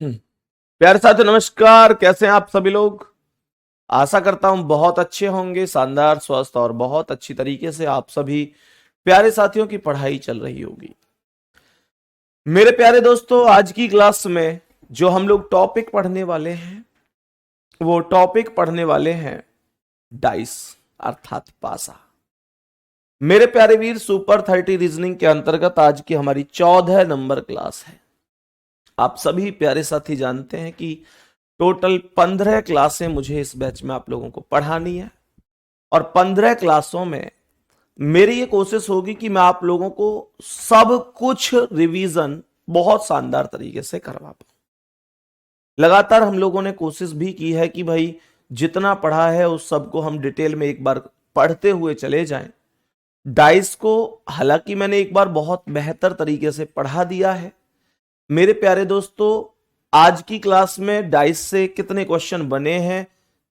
हम्म। प्यारे साथियों नमस्कार, कैसे हैं आप सभी लोग। आशा करता हूं बहुत अच्छे होंगे, शानदार स्वस्थ और बहुत अच्छी तरीके से आप सभी प्यारे साथियों की पढ़ाई चल रही होगी। मेरे प्यारे दोस्तों, आज की क्लास में जो हम लोग टॉपिक पढ़ने वाले हैं वो टॉपिक पढ़ने वाले हैं डाइस अर्थात पासा। मेरे प्यारे वीर, सुपर 30 रीजनिंग के अंतर्गत आज की हमारी 14 नंबर क्लास है। आप सभी प्यारे साथी जानते हैं कि टोटल 15 क्लासें मुझे इस बैच में आप लोगों को पढ़ानी है और 15 क्लासों में मेरी ये कोशिश होगी कि मैं आप लोगों को सब कुछ रिवीजन बहुत शानदार तरीके से करवा पाऊं। लगातार हम लोगों ने कोशिश भी की है कि भाई जितना पढ़ा है उस सब को हम डिटेल में एक बार पढ़ते हुए चले जाएं। डाइस को हालांकि मैंने एक बार बहुत बेहतर तरीके से पढ़ा दिया है। मेरे प्यारे दोस्तों, आज की क्लास में डाइस से कितने क्वेश्चन बने हैं,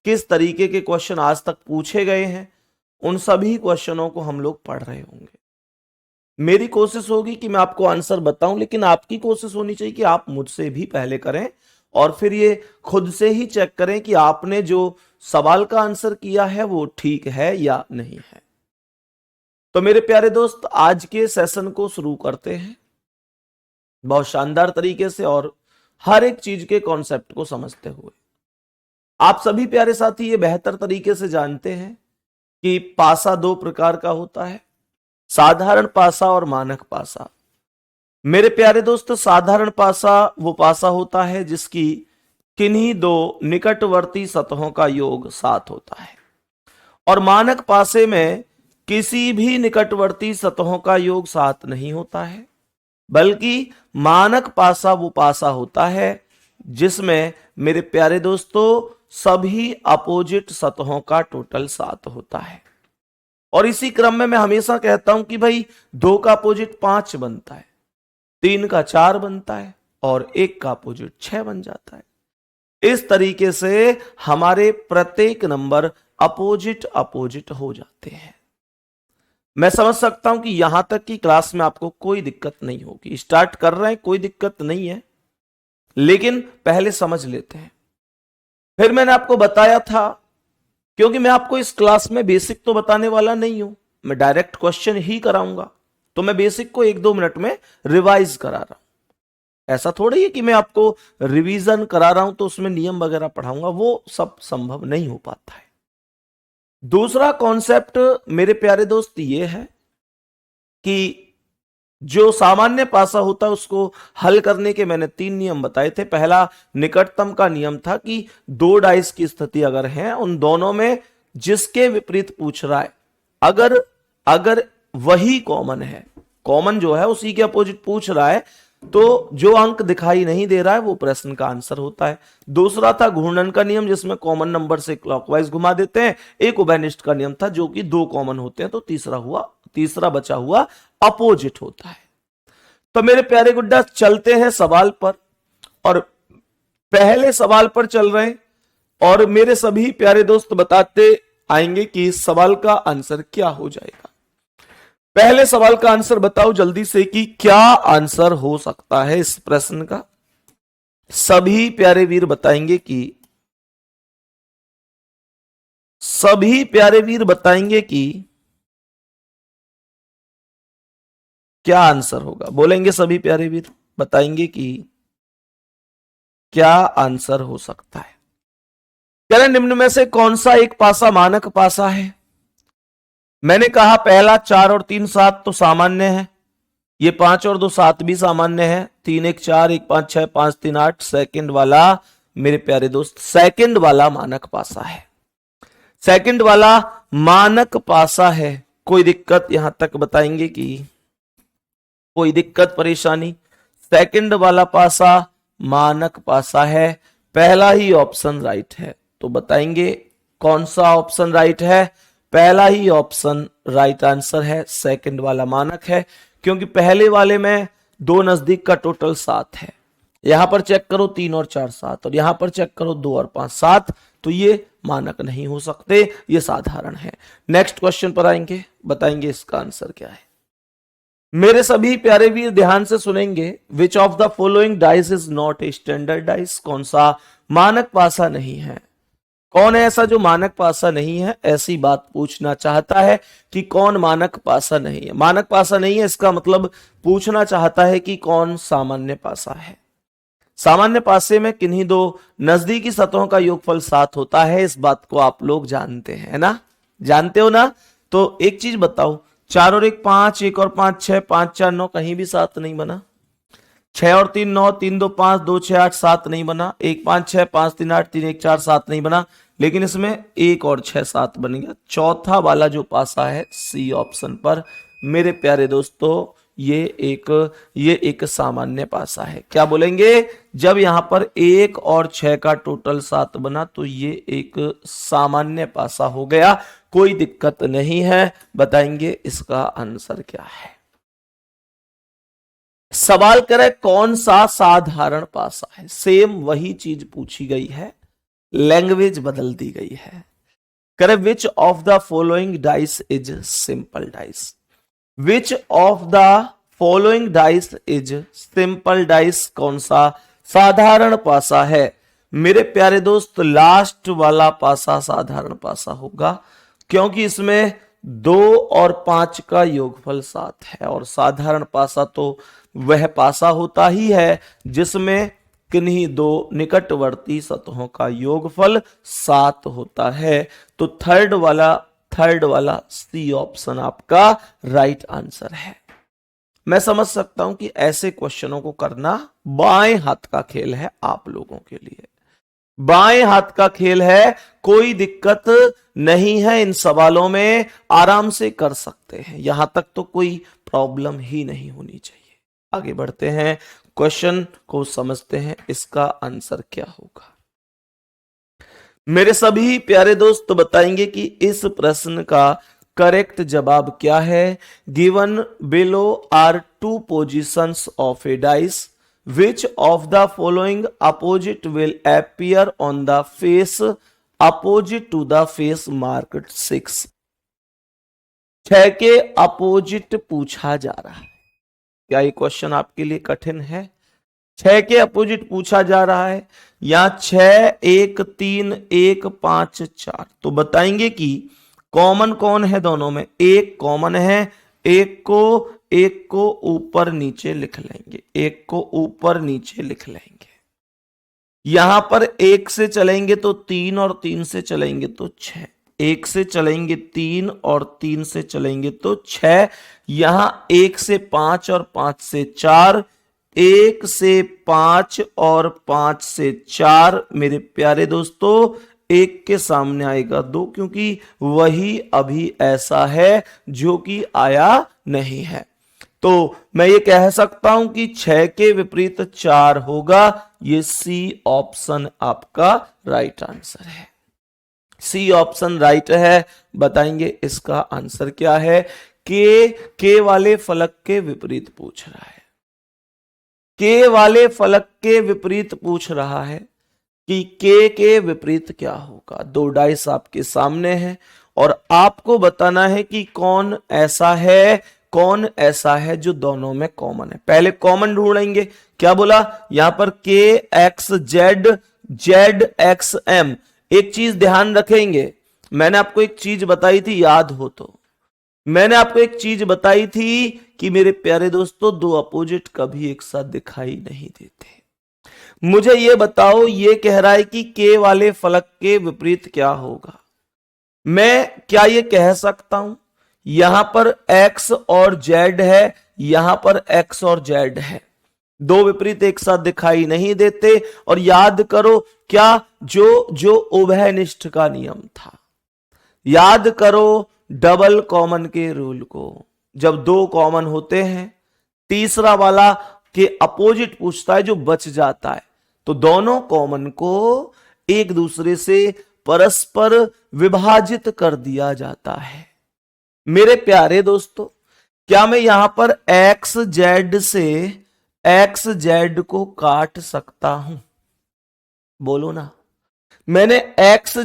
किस तरीके के क्वेश्चन आज तक पूछे गए हैं, उन सभी क्वेश्चनों को हम लोग पढ़ रहे होंगे। मेरी कोशिश होगी कि मैं आपको आंसर बताऊं, लेकिन आपकी कोशिश होनी चाहिए कि आप मुझसे भी पहले करें और फिर ये खुद से ही चेक करें कि आपने जो सवाल का आंसर किया है वो ठीक है या नहीं है। तो मेरे प्यारे दोस्त, आज के सेशन को शुरू करते हैं बहुत शानदार तरीके से और हर एक चीज के कॉन्सेप्ट को समझते हुए। आप सभी प्यारे साथी ये बेहतर तरीके से जानते हैं कि पासा दो प्रकार का होता है, साधारण पासा और मानक पासा। मेरे प्यारे दोस्त, साधारण पासा वो पासा होता है जिसकी किन्हीं दो निकटवर्ती सतहों का योग 7 होता है और मानक पासे में किसी भी निकटवर्ती सतहों का योग 7 नहीं होता है, बल्कि मानक पासा वो पासा होता है जिसमें मेरे प्यारे दोस्तों सभी अपोजिट सतहों का टोटल 7 होता है। और इसी क्रम में मैं हमेशा कहता हूं कि भाई 2 का अपोजिट 5 बनता है, 3 का 4 बनता है और 1 का अपोजिट 6 बन जाता है। इस तरीके से हमारे प्रत्येक नंबर अपोजिट अपोजिट हो जाते हैं। मैं समझ सकता हूं कि यहां तक की क्लास में आपको कोई दिक्कत नहीं होगी। स्टार्ट कर रहे हैं, कोई दिक्कत नहीं है, लेकिन पहले समझ लेते हैं। फिर मैंने आपको बताया था, क्योंकि मैं आपको इस क्लास में बेसिक तो बताने वाला नहीं हूं, मैं डायरेक्ट क्वेश्चन ही कराऊंगा, तो मैं बेसिक को 1-2 मिनट में रिवाइज करा रहा हूं। ऐसा थोड़ी है कि मैं आपको रिवीजन करा रहा हूं तो उसमें नियम वगैरह पढ़ाऊंगा, वो सब संभव नहीं हो पाता है। दूसरा कॉन्सेप्ट मेरे प्यारे दोस्त ये है कि जो सामान्य पासा होता है उसको हल करने के मैंने 3 नियम बताए थे। पहला निकटतम का नियम था कि 2 डाइस की स्थिति अगर है, उन दोनों में जिसके विपरीत पूछ रहा है, अगर अगर वही कॉमन है, कॉमन जो है उसी के अपोजिट पूछ रहा है, तो जो अंक दिखाई नहीं दे रहा है वो प्रश्न का आंसर होता है। दूसरा था घूर्णन का नियम, जिसमें कॉमन नंबर से क्लॉकवाइज घुमा देते हैं। एक उभयनिष्ठ का नियम था, जो कि 2 कॉमन होते हैं तो तीसरा बचा हुआ अपोजिट होता है। तो मेरे प्यारे गुड्डा, चलते हैं सवाल पर और पहले सवाल पर चल रहे हैं और मेरे सभी प्यारे दोस्त बताते आएंगे कि इस सवाल का आंसर क्या हो जाएगा। पहले सवाल का आंसर बताओ जल्दी से कि क्या आंसर हो सकता है इस प्रश्न का। सभी प्यारे वीर बताएंगे कि क्या आंसर होगा। बोलेंगे सभी प्यारे वीर, बताएंगे कि क्या आंसर हो सकता है। कह रहे निम्न में से कौन सा एक पासा मानक पासा है। मैंने कहा पहला 4 और 3 7 तो सामान्य है, ये 5 और 2 7 भी सामान्य है, 3 1 4 1 5 6 5 3 8 सेकंड वाला मेरे प्यारे दोस्त सेकंड वाला मानक पासा है। सेकंड वाला मानक पासा है। कोई दिक्कत यहां तक बताएंगे कि कोई दिक्कत परेशानी। सेकंड वाला पासा मानक पासा है, पहला ही ऑप्शन राइट है। तो बताएंगे कौन सा ऑप्शन राइट है। पहला ही ऑप्शन राइट आंसर है, सेकंड वाला मानक है, क्योंकि पहले वाले में 2 नजदीक का टोटल 7 है। यहां पर चेक करो 3 और 4 7, और यहां पर चेक करो 2 और 5 7, तो ये मानक नहीं हो सकते, ये साधारण है। नेक्स्ट क्वेश्चन पर आएंगे, बताएंगे इसका आंसर क्या है। मेरे सभी प्यारे वीर ध्यान से सुनेंगे। Which of the following dice is not a standard dice? कौन सा मानक पासा नहीं है? कौन है ऐसा जो मानक पासा नहीं है? ऐसी बात पूछना चाहता है कि कौन मानक पासा नहीं है। मानक पासा नहीं है इसका मतलब पूछना चाहता है कि कौन सामान्य पासा है। सामान्य पासे में किन्हीं दो नजदीकी सतहों का योगफल 7 होता है, इस बात को आप लोग जानते हैं ना? जानते हो ना? तो एक चीज बताओ, 4 और 1 5, 1 और 5 6, 5 4 9, कहीं भी 7 नहीं बना। 6 और 3 9, 3 2 5, 2 6 8, 7 नहीं बना। 1 5 6, 5 3 8, 3 1 4, 7 नहीं बना। लेकिन इसमें 1 और 6 7 बन गया। चौथा वाला जो पासा है सी ऑप्शन पर, मेरे प्यारे दोस्तों, ये एक सामान्य पासा है। क्या बोलेंगे? जब यहां पर 1 और 6 का टोटल 7 बना तो ये एक सामान्य पासा हो गया। कोई दिक्कत नहीं है। बताएंगे इसका आंसर क्या है। सवाल करें कौन सा साधारण पासा है, सेम वही चीज पूछी गई है, लैंग्वेज बदल दी गई है। करे which of the following dice is simple dice? Which of the following dice is simple dice? कौन सा साधारण पासा है? मेरे प्यारे दोस्त, लास्ट वाला पासा साधारण पासा होगा, क्योंकि इसमें 2 और 5 का योगफल 7 है। और साधारण पासा तो वह पासा होता ही है जिसमें किन्हीं दो निकटवर्ती सतहों का योगफल 7 होता है। तो थर्ड वाला सी ऑप्शन आपका राइट आंसर है। मैं समझ सकता हूं कि ऐसे क्वेश्चनों को करना बाएं हाथ का खेल है आप लोगों के लिए, बाएं हाथ का खेल है। कोई दिक्कत नहीं है, इन सवालों में आराम से कर सकते हैं, यहां तक तो कोई प्रॉब्लम ही नहीं होनी चाहिए। आगे बढ़ते हैं, क्वेश्चन को समझते हैं, इसका आंसर क्या होगा। मेरे सभी प्यारे दोस्त बताएंगे कि इस प्रश्न का करेक्ट जवाब क्या है। Given below are 2 positions of a dice, which of the following opposite will appear on the face opposite to the face marked 6? 6 के अपोजिट पूछा जा रहा है। क्या ये क्वेश्चन आपके लिए कठिन है? 6 के अपोजिट पूछा जा रहा है, या 6 1 3 1 5 4। तो बताएंगे कि कॉमन कौन है दोनों में? एक कॉमन है, एक को ऊपर नीचे लिख लेंगे, एक को ऊपर नीचे लिख लेंगे। यहां पर 1 से चलेंगे तो 3 और 3 से चलेंगे तो 6, 1 से चलेंगे 3 और 3 से चलेंगे तो 6। यहां 1 से 5 और 5 से 4, 1 से 5 और 5 से 4। मेरे प्यारे दोस्तों, 1 के सामने आएगा 2, क्योंकि वही अभी ऐसा है जो कि आया नहीं है। तो मैं ये कह सकता हूं कि 6 के विपरीत 4 होगा। ये सी ऑप्शन आपका राइट आंसर है। सी ऑप्शन राइट है। बताएंगे इसका आंसर क्या है। के वाले फलक के विपरीत पूछ रहा है, के वाले फलक के विपरीत पूछ रहा है कि के विपरीत क्या होगा। 2 डाइस आपके सामने हैं और आपको बताना है कि कौन ऐसा है जो दोनों में कॉमन है। पहले कॉमन ढूंढेंगे। क्या बोला यहां पर? के एक्स जेड एक्स एम। एक चीज ध्यान रखेंगे, मैंने आपको एक चीज बताई थी, याद हो तो, मैंने आपको एक चीज बताई थी कि मेरे प्यारे दोस्तों, 2 अपोजिट कभी एक साथ दिखाई नहीं देते। मुझे ये बताओ, ये कह रहा है कि के वाले फलक के विपरीत क्या होगा। मैं क्या ये कह सकता हूं यहां पर x और z है, यहां पर x और z है, 2 विपरीत एक साथ दिखाई नहीं देते। और याद करो क्या, जो उभयनिष्ठ का नियम था, याद करो डबल कॉमन के रूल को। जब 2 कॉमन होते हैं, तीसरा वाला के अपोजिट पूछता है जो बच जाता है, तो दोनों कॉमन को एक दूसरे से परस्पर विभाजित कर दिया जाता है। मेरे प्यारे दोस्तों, क्या मैं यहां पर एक्स जेड को काट सकता हूं? बोलो ना। मैंने एक्स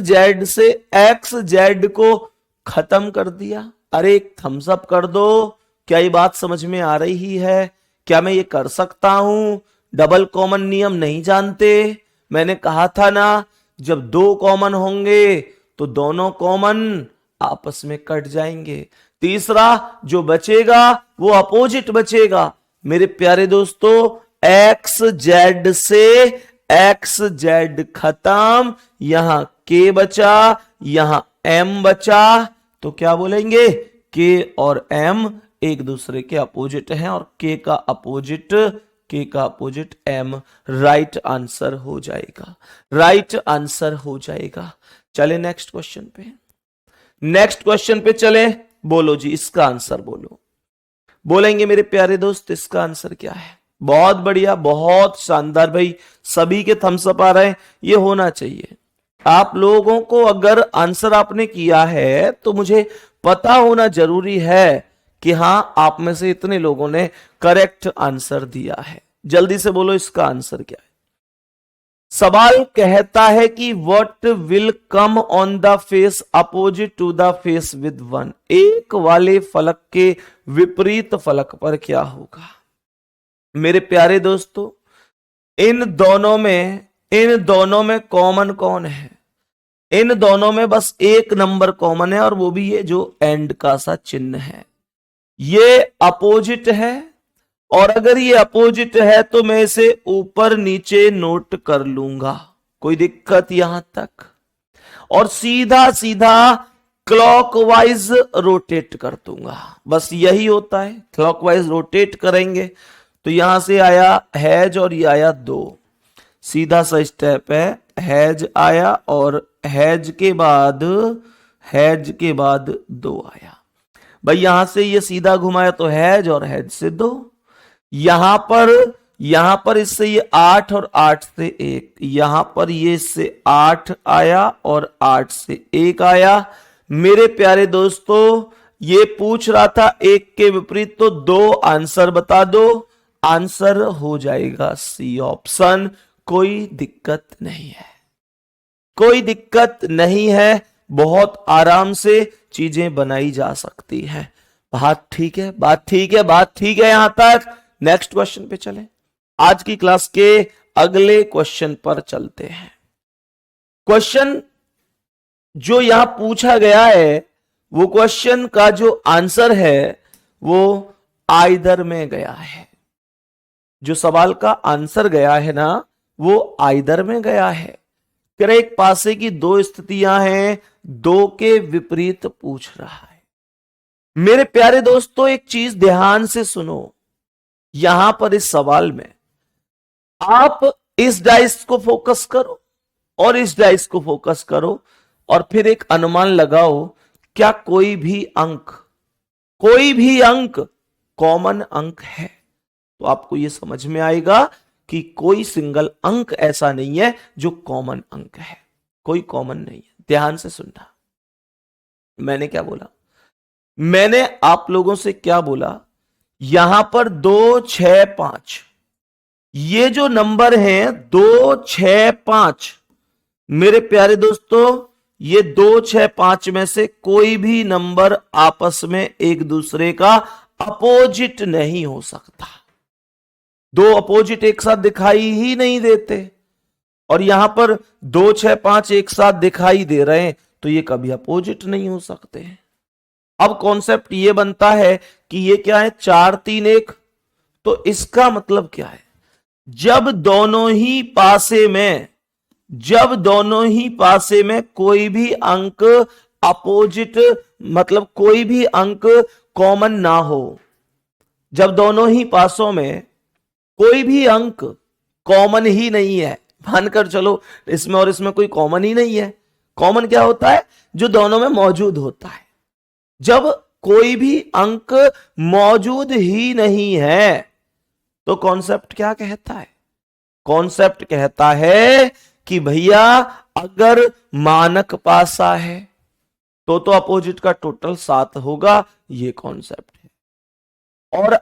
जेड को खत्म कर दिया। अरे एक थम्स अप कर दो, क्या ये बात समझ में आ रही है? क्या मैं ये कर सकता हूं? डबल कॉमन नियम नहीं जानते? मैंने कहा था ना, जब दो कॉमन होंगे तो दोनों कॉमन आपस में कट जाएंगे। तीसरा जो बचेगा वो अपोजिट बचेगा। मेरे प्यारे दोस्तों, एक्स जेड से एक्स जेड खत्म, यहां के बचा, यहां एम बचा, तो क्या बोलेंगे? के और एम एक दूसरे के अपोजिट हैं और के का अपोजिट एम। राइट आंसर हो जाएगा, राइट आंसर हो जाएगा। चले नेक्स्ट क्वेश्चन पे, नेक्स्ट क्वेश्चन पे चले। बोलो जी, इसका आंसर बोलो। बोलेंगे मेरे प्यारे दोस्त, इसका आंसर क्या है? बहुत बढ़िया, बहुत शानदार भाई, सभी के थम्स अप आ रहे हैं। ये होना चाहिए। आप लोगों को अगर आंसर आपने किया है तो मुझे पता होना जरूरी है कि हां, आप में से इतने लोगों ने करेक्ट आंसर दिया है। जल्दी से बोलो, इसका आंसर क्या है? सवाल कहता है कि what will come on the face opposite to the face with one. एक वाले फलक के विपरीत फलक पर क्या होगा? मेरे प्यारे दोस्तों, इन दोनों में कॉमन कौन है? इन दोनों में बस एक नंबर कॉमन है और वो भी ये जो एंड का सा चिन्ह है। ये अपोजिट है और अगर ये अपोजिट है तो मैं इसे ऊपर नीचे नोट कर लूंगा, कोई दिक्कत यहां तक? और सीधा सीधा क्लॉकवाइज रोटेट कर दूंगा, बस यही होता है। क्लॉकवाइज रोटेट करेंगे तो यहां से आया हैज और ये आया दो, सीधा सा स्टेप है। हैज आया और हैज के बाद दो आया। भाई यहां से ये सीधा घुमाया तो हैज और हैज से दो। यहां पर इससे ये 8 और 8 से 1, यहां पर ये इससे 8 आया और 8 से 1 आया। मेरे प्यारे दोस्तों, ये पूछ रहा था एक के विपरीत, तो दो आंसर बता दो। आंसर हो जाएगा सी ऑप्शन। कोई दिक्कत नहीं है, कोई दिक्कत नहीं है, बहुत आराम से चीजें बनाई जा सकती हैं। बात ठीक है, बात ठीक है, बात ठीक है यहां तक। नेक्स्ट क्वेश्चन पे चलें। आज की क्लास के अगले क्वेश्चन पर चलते हैं। क्वेश्चन जो यहां पूछा गया है, वो क्वेश्चन का जो आंसर है वो आइदर में गया है। जो सवाल का आंसर गया है ना, वो आइदर में गया है। एक पासे की दो स्थितियां हैं, दो के विपरीत पूछ रहा है। मेरे प्यारे दोस्तों, एक चीज ध्यान से सुनो। यहां पर इस सवाल में आप इस डाइस को फोकस करो और इस डाइस को फोकस करो और फिर एक अनुमान लगाओ, क्या कोई भी अंक कॉमन अंक है? तो आपको यह समझ में आएगा कि कोई सिंगल अंक ऐसा नहीं है जो कॉमन अंक है, कोई कॉमन नहीं है। ध्यान से सुनना, मैंने क्या बोला? मैंने आप लोगों से क्या बोला? यहां पर 2, 6, 5, ये जो नंबर हैं 2, 6, 5, मेरे प्यारे दोस्तों, ये 2, 6, 5 में से कोई भी नंबर आपस में एक दूसरे का अपोजिट नहीं हो सकता। दो अपोजिट एक साथ दिखाई ही नहीं देते और यहां पर 2, 6, 5 एक साथ दिखाई दे रहे हैं, तो ये कभी अपोजिट नहीं हो सकते। अब कॉन्सेप्ट ये बनता है कि ये क्या है? 4, 3, 1। तो इसका मतलब क्या है? जब दोनों ही पासे में कोई भी अंक अपोजिट, मतलब कोई भी अंक कॉमन ना हो, जब दोनों ही पासों में कोई भी अंक कॉमन ही नहीं है, मानकर चलो इसमें और इसमें कोई कॉमन ही नहीं है। कॉमन क्या होता है? जो दोनों में मौजूद होता है। जब कोई भी अंक मौजूद ही नहीं है तो कॉन्सेप्ट क्या कहता है? कॉन्सेप्ट कहता है कि भैया अगर मानक पासा है तो अपोजिट का टोटल 7 होगा, ये कॉन्सेप्ट है। और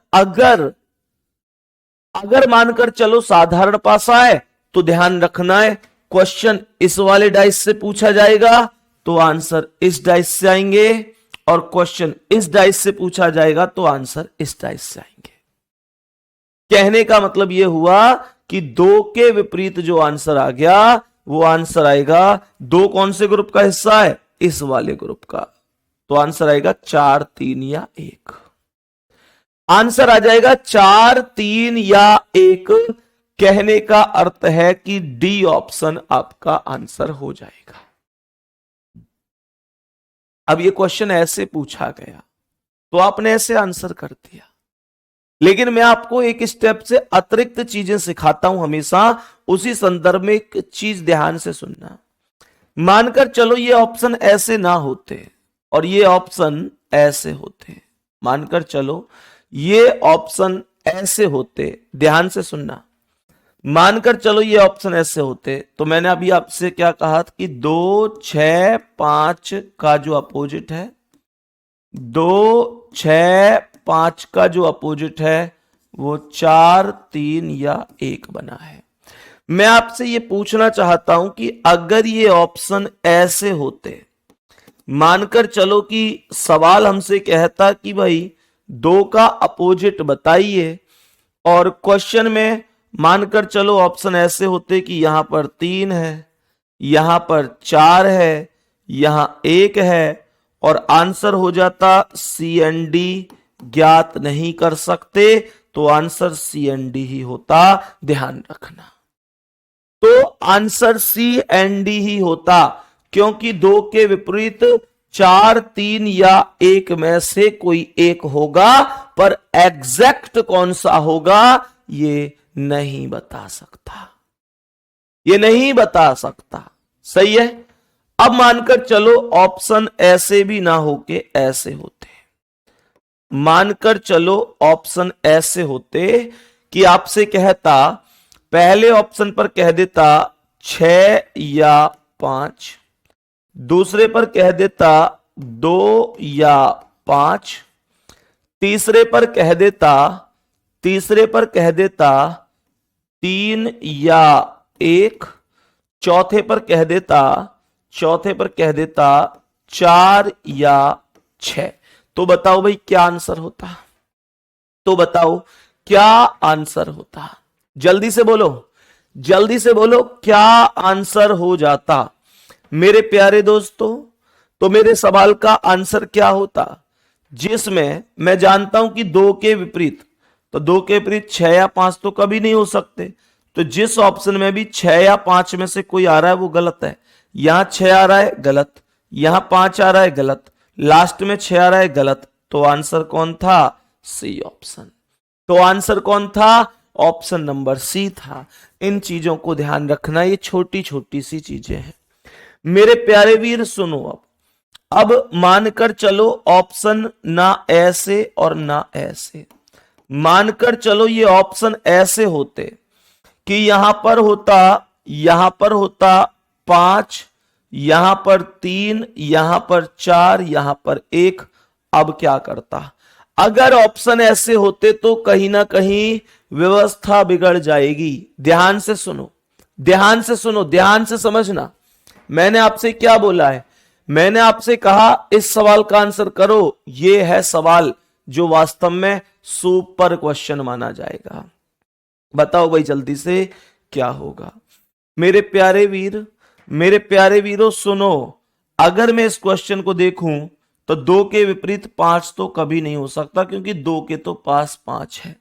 अगर मानकर चलो साधारण पासा है तो ध्यान रखना है, क्वेश्चन इस वाले डाइस से पूछा जाएगा तो आंसर इस डाइस से आएंगे और क्वेश्चन इस डाइस से पूछा जाएगा तो आंसर इस डाइस से आएंगे। कहने का मतलब यह हुआ कि 2 के विपरीत जो आंसर आ गया वो आंसर आएगा 2 कौन से ग्रुप का हिस्सा है, इस वाले ग्रुप का, तो आंसर आएगा 4 3 या 1। आंसर आ जाएगा 4 3 या 1। कहने का अर्थ है कि डी ऑप्शन आपका आंसर हो जाएगा। अब ये क्वेश्चन ऐसे पूछा गया तो आपने ऐसे आंसर कर दिया, लेकिन मैं आपको एक स्टेप से अतिरिक्त चीजें सिखाता हूं हमेशा, उसी संदर्भ में एक चीज ध्यान से सुनना। मानकर चलो ये ऑप्शन ऐसे ना होते और ये ऑप्शन ऐसे होते, मानकर चलो ये ऑप्शन ऐसे होते, ध्यान से सुनना, मानकर चलो ये ऑप्शन ऐसे होते तो मैंने अभी आपसे क्या कहा कि 2 6 5 का जो अपोजिट है, 2 6 5 का जो अपोजिट है वो 4 3 या 1 बना है। मैं आपसे ये पूछना चाहता हूं कि अगर ये ऑप्शन ऐसे होते, मानकर चलो कि सवाल हमसे कहता कि भाई 2 का अपोजिट बताइए, और क्वेश्चन में मानकर चलो ऑप्शन ऐसे होते कि यहां पर 3 है, यहां पर 4 है, यहां 1 है, और आंसर हो जाता सी एंड डी, ज्ञात नहीं कर सकते, तो आंसर सी एंड डी ही होता, ध्यान रखना। तो आंसर सी एंड डी ही होता, क्योंकि 2 के विपरीत 4 3 या 1 में से कोई एक होगा, पर एग्जैक्ट कौन सा होगा ये नहीं बता सकता, ये नहीं बता सकता। सही है। अब मानकर चलो ऑप्शन ऐसे भी ना होके ऐसे होते, मानकर चलो ऑप्शन ऐसे होते कि आपसे कहता, पहले ऑप्शन पर कह देता 6 या 5, दूसरे पर कह देता 2 या 5, तीसरे पर कह देता 3 या 1, चौथे पर कह देता 4 या 6। तो बताओ भाई क्या आंसर होता, तो बताओ क्या आंसर होता, जल्दी से बोलो, जल्दी से बोलो क्या आंसर हो जाता मेरे प्यारे दोस्तों। तो मेरे सवाल का आंसर क्या होता, जिसमें मैं जानता हूं कि 2 के विपरीत, तो 2 के विपरीत 6 या 5 तो कभी नहीं हो सकते, तो जिस ऑप्शन में भी 6 या 5 में से कोई आ रहा है वो गलत है। यहां 6 आ रहा है गलत, यहां 5 आ रहा है गलत, लास्ट में 6 आ रहा है गलत, तो आंसर कौन था, सी ऑप्शन। तो आंसर कौन था, ऑप्शन नंबर सी था। इन चीजों को ध्यान रखना, ये छोटी छोटी सी चीजें हैं मेरे प्यारे वीर। सुनो अब मानकर चलो ऑप्शन ना ऐसे और ना ऐसे, मानकर चलो ये ऑप्शन ऐसे होते कि यहां पर होता 5, यहां पर 3, यहां पर 4, यहां पर 1। अब क्या करता, अगर ऑप्शन ऐसे होते तो कहीं ना कहीं व्यवस्था बिगड़ जाएगी। ध्यान से सुनो, ध्यान से सुनो, ध्यान से समझना। मैंने आपसे क्या बोला है, मैंने आपसे कहा इस सवाल का आंसर करो, यह है सवाल जो वास्तव में सुपर क्वेश्चन माना जाएगा। बताओ भाई जल्दी से क्या होगा मेरे प्यारे वीर, मेरे प्यारे वीरों सुनो। अगर मैं इस क्वेश्चन को देखूं तो 2 के विपरीत 5 तो कभी नहीं हो सकता, क्योंकि 2 के तो पास 5 है।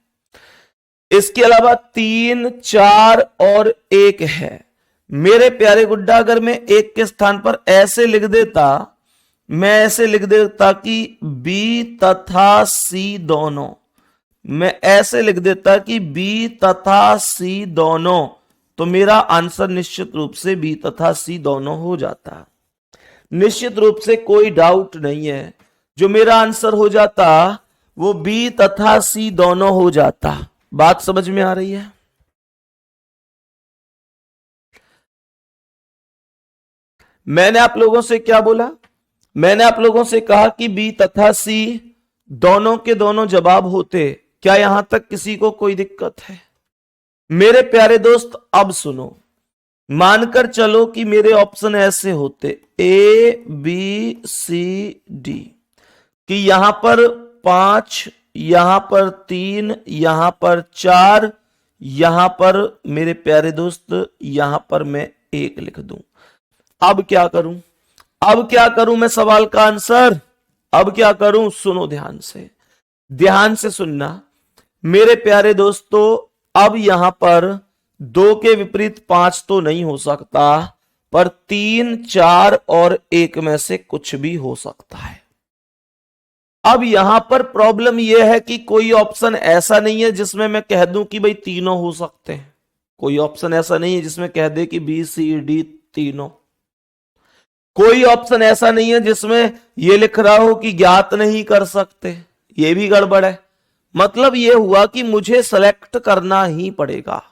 इसके अलावा 3 4 और 1 है। मेरे प्यारे गुड्डा, अगर मैं 1 के स्थान पर ऐसे लिख देता, मैं ऐसे लिख देता कि बी तथा सी दोनों, मैं ऐसे लिख देता कि बी तथा सी दोनों, तो मेरा आंसर निश्चित रूप से बी तथा सी दोनों हो जाता। निश्चित रूप से कोई डाउट नहीं है, जो मेरा आंसर हो जाता वो बी तथा सी दोनों हो जाता। बात समझ में आ रही है। मैंने आप लोगों से क्या बोला, मैंने आप लोगों से कहा कि बी तथा सी दोनों के दोनों जवाब होते। क्या यहां तक किसी को कोई दिक्कत है मेरे प्यारे दोस्त? अब सुनो, मानकर चलो कि मेरे ऑप्शन ऐसे होते A B C D, कि यहां पर 5, यहां पर 3, यहां पर 4, यहां पर मेरे प्यारे दोस्त यहां पर मैं 1 लिख दूं। अब क्या करूं? अब क्या करूं मैं सवाल का आंसर? अब क्या करूं? सुनो ध्यान से, ध्यान से सुनना मेरे प्यारे दोस्तों। अब यहां पर 2 के विपरीत 5 तो नहीं हो सकता, पर 3, 4 और 1 में से कुछ भी हो सकता है। अब यहां पर प्रॉब्लम यह है कि कोई ऑप्शन ऐसा नहीं है जिसमें मैं कह दूं कि भाई तीनों हो सकते हैं। कोई ऑप्शन ऐसा नहीं है जिसमें कह दे कि बी सी डी तीनों। कोई ऑप्शन ऐसा नहीं है जिसमें यह लिख रहा हो कि ज्ञात नहीं कर सकते। यह भी गड़बड़ है। मतलब यह हुआ कि मुझे सेलेक्ट करना ही पड़ेगा,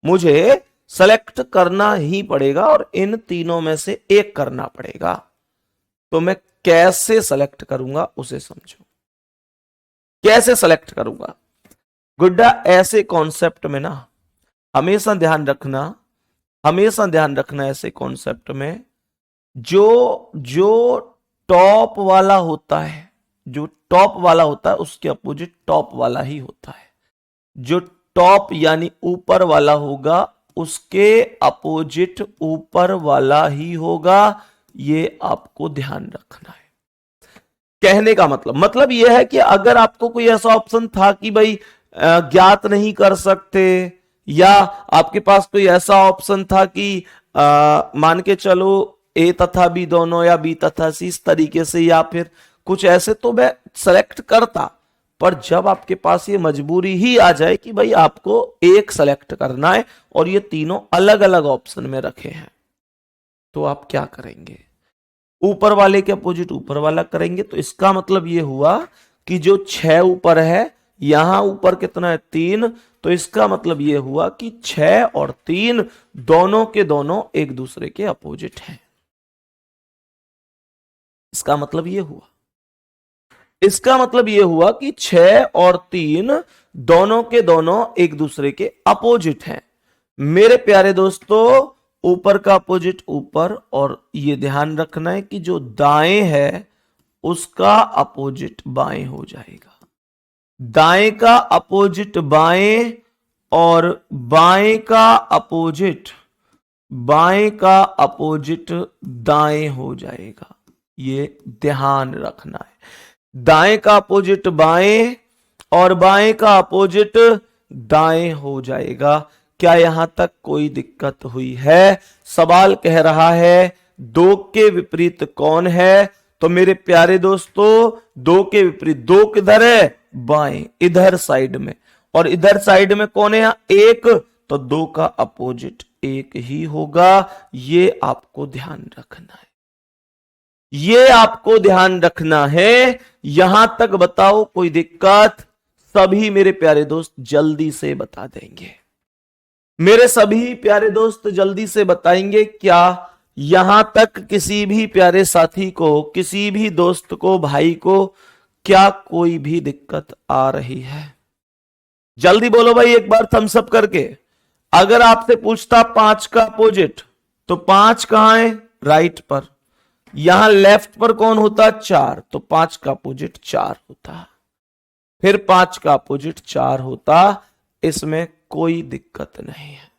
मुझे सेलेक्ट करना ही पड़ेगा और इन तीनों में से एक करना पड़ेगा। तो मैं कैसे सेलेक्ट करूंगा उसे समझो। कैसे सेलेक्ट करूंगा? गुड्डा, ऐसे कॉन्सेप्ट में ना हमेशा ध्यान रखना, हमेशा ध्यान रखना ऐसे कॉन्सेप्ट में जो जो टॉप वाला होता है, जो टॉप वाला होता है उसके अपोजिट टॉप वाला ही होता है। जो टॉप यानी ऊपर वाला होगा उसके अपोजिट ऊपर वाला ही होगा। ये आपको ध्यान रखना है। कहने का मतलब यह है कि अगर आपको कोई ऐसा ऑप्शन था कि भाई ज्ञात नहीं कर सकते, या आपके पास कोई ऐसा ऑप्शन था कि मान के चलो ए तथा बी दोनों, या बी तथा सी, इस तरीके से, या फिर कुछ ऐसे, तो मैं सेलेक्ट करता। पर जब आपके पास ये मजबूरी ही आ जाए कि भाई आपको एक सेलेक्ट करना है और ये तीनों अलग अलग ऑप्शन में रखे हैं, तो आप क्या करेंगे? ऊपर वाले के अपोजिट ऊपर वाला करेंगे। तो इसका मतलब ये हुआ कि जो 6 ऊपर है, यहां ऊपर कितना है? 3। तो इसका मतलब ये हुआ कि 6 और 3 दोनों के दोनों एक दूसरे के अपोजिट हैं। इसका मतलब ये हुआ, इसका मतलब यह हुआ कि 6 और 3 दोनों के दोनों एक दूसरे के अपोजिट हैं। मेरे प्यारे दोस्तों, ऊपर का अपोजिट ऊपर, और यह ध्यान रखना है कि जो दाएं है उसका अपोजिट बाएं हो जाएगा। दाएं का अपोजिट बाएं और बाएं का अपोजिट, बाएं का अपोजिट दाएं हो जाएगा। ये ध्यान रखना है। दाएं का अपोजिट बाएं और बाएं का अपोजिट दाएं हो जाएगा। क्या यहां तक कोई दिक्कत हुई है? सवाल कह रहा है 2 के विपरीत कौन है? तो मेरे प्यारे दोस्तों, 2 के विपरीत 2 किधर है? बाएं, इधर साइड में। और इधर साइड में कौन है? 1। तो 2 का अपोजिट 1 ही होगा। ये आपको ध्यान रखना है, ये आपको ध्यान रखना है। यहां तक बताओ कोई दिक्कत? सभी मेरे प्यारे दोस्त जल्दी से बता देंगे। मेरे सभी प्यारे दोस्त जल्दी से बताएंगे। क्या यहां तक किसी भी प्यारे साथी को, किसी भी दोस्त को, भाई को, क्या कोई भी दिक्कत आ रही है? जल्दी बोलो भाई, एक बार थम्स अप करके। अगर आपसे पूछता 5 का अपोजिट, तो 5 कहां है? राइट पर। यहां लेफ्ट पर कौन होता? 4। तो 5 का अपोजिट 4 होता, फिर 5 का अपोजिट 4 होता। इसमें कोई दिक्कत नहीं है,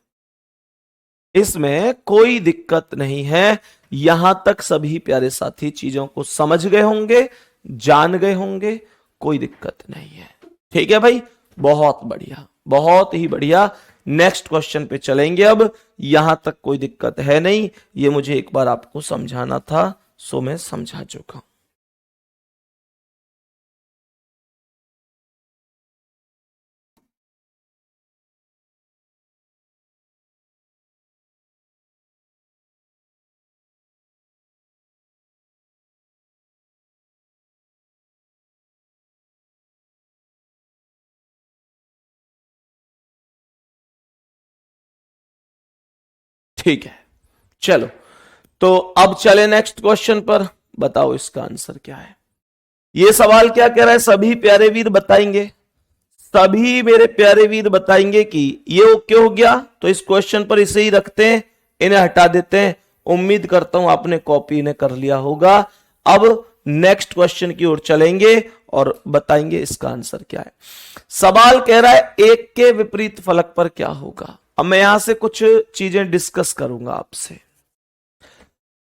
इसमें कोई दिक्कत नहीं है। यहां तक सभी प्यारे साथी चीजों को समझ गए होंगे, जान गए होंगे, कोई दिक्कत नहीं है। ठीक है भाई, बहुत बढ़िया, बहुत ही बढ़िया। नेक्स्ट क्वेश्चन पे चलेंगे। अब यहां तक कोई दिक्कत है नहीं, ये मुझे एक बार आपको समझाना था, सो मैं समझा चुका हूं। ठीक है, चलो तो अब चले नेक्स्ट क्वेश्चन पर। बताओ इसका आंसर क्या है? ये सवाल क्या कह रहा है? सभी प्यारे वीर बताएंगे, सभी मेरे प्यारे वीर बताएंगे कि ये ओके हो गया। तो इस क्वेश्चन पर इसे ही रखते हैं, इन्हें हटा देते हैं। उम्मीद करता हूं आपने कॉपी इन्हें कर लिया होगा। अब नेक्स्ट क्वेश्चन की ओर चलेंगे और बताएंगे इसका आंसर क्या है। सवाल कह रहा है एक के विपरीत फलक पर क्या होगा। अब मैं यहां से कुछ चीजें डिस्कस करूंगा आपसे,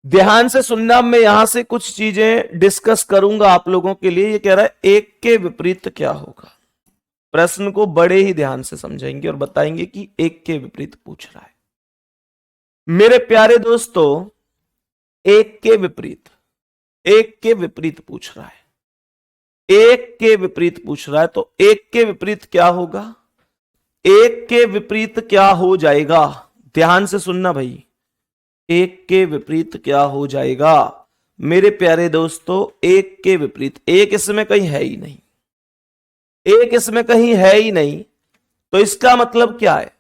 ध्यान से सुनना। मैं यहां से कुछ चीजें डिस्कस करूंगा आप लोगों के लिए। ये कह रहा है एक के विपरीत क्या होगा। प्रश्न को बड़े ही ध्यान से समझेंगे और बताएंगे कि एक के विपरीत पूछ रहा है। मेरे प्यारे दोस्तों, एक के विपरीत पूछ रहा है, एक के विपरीत पूछ रहा है, तो एक के विपरीत क्या होगा, एक के विपरीत क्या हो जाएगा। ध्यान से सुनना भाई, एक के विपरीत क्या हो जाएगा मेरे प्यारे दोस्तों। एक के विपरीत, एक इसमें कहीं है ही नहीं, एक इसमें कहीं है ही नहीं, तो इसका मतलब क्या है।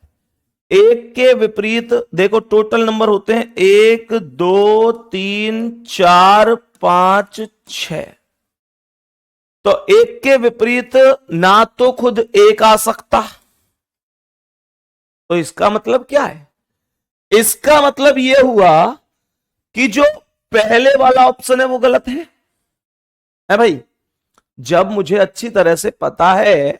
एक के विपरीत देखो, टोटल नंबर होते हैं 1 2 3 4 5 6। तो एक के विपरीत ना तो खुद एक आ सकता, तो इसका मतलब क्या है, इसका मतलब यह हुआ कि जो पहले वाला ऑप्शन है वो गलत है भाई। जब मुझे अच्छी तरह से पता है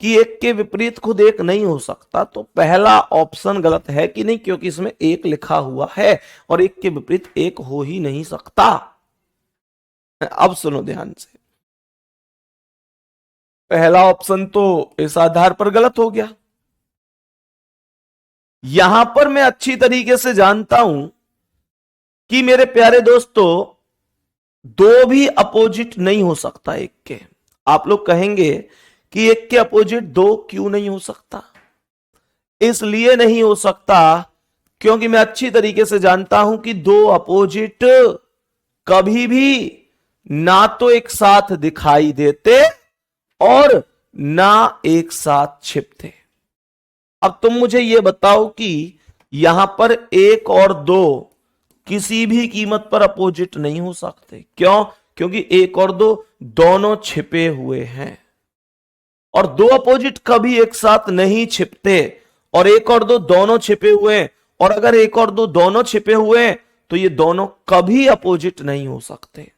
कि एक के विपरीत खुद एक नहीं हो सकता, तो पहला ऑप्शन गलत है कि नहीं, क्योंकि इसमें एक लिखा हुआ है और एक के विपरीत एक हो ही नहीं सकता। अब सुनो ध्यान से, पहला ऑप्शन तो इस आधार पर गलत हो गया। यहां पर मैं अच्छी तरीके से जानता हूं कि मेरे प्यारे दोस्तों, दो भी अपोजिट नहीं हो सकता एक के। आप लोग कहेंगे कि एक के अपोजिट दो क्यों नहीं हो सकता। इसलिए नहीं हो सकता क्योंकि मैं अच्छी तरीके से जानता हूं कि दो अपोजिट कभी भी ना तो एक साथ दिखाई देते और ना एक साथ छिपते। अब तुम मुझे यह बताओ कि यहां पर एक और दो किसी भी कीमत पर अपोजिट नहीं हो सकते। क्यों? क्योंकि एक और दो दोनों छिपे हुए हैं और दो अपोजिट कभी एक साथ नहीं छिपते, और एक और दो दोनों छिपे हुए हैं, और अगर एक और दो दोनों छिपे हुए हैं तो ये दोनों कभी अपोजिट नहीं हो सकते।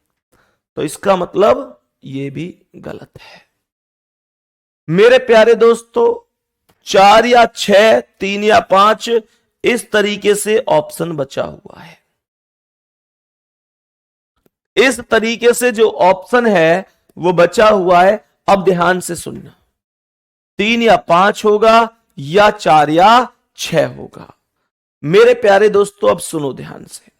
तो इसका मतलब ये भी गलत है मेरे प्यारे दोस्तों। 4 या 6, 3 या 5, इस तरीके से ऑप्शन बचा हुआ है। इस तरीके से जो ऑप्शन है वो बचा हुआ है। अब ध्यान से सुनना, 3 या 5 होगा या 4 या 6 होगा मेरे प्यारे दोस्तों। अब सुनो ध्यान से।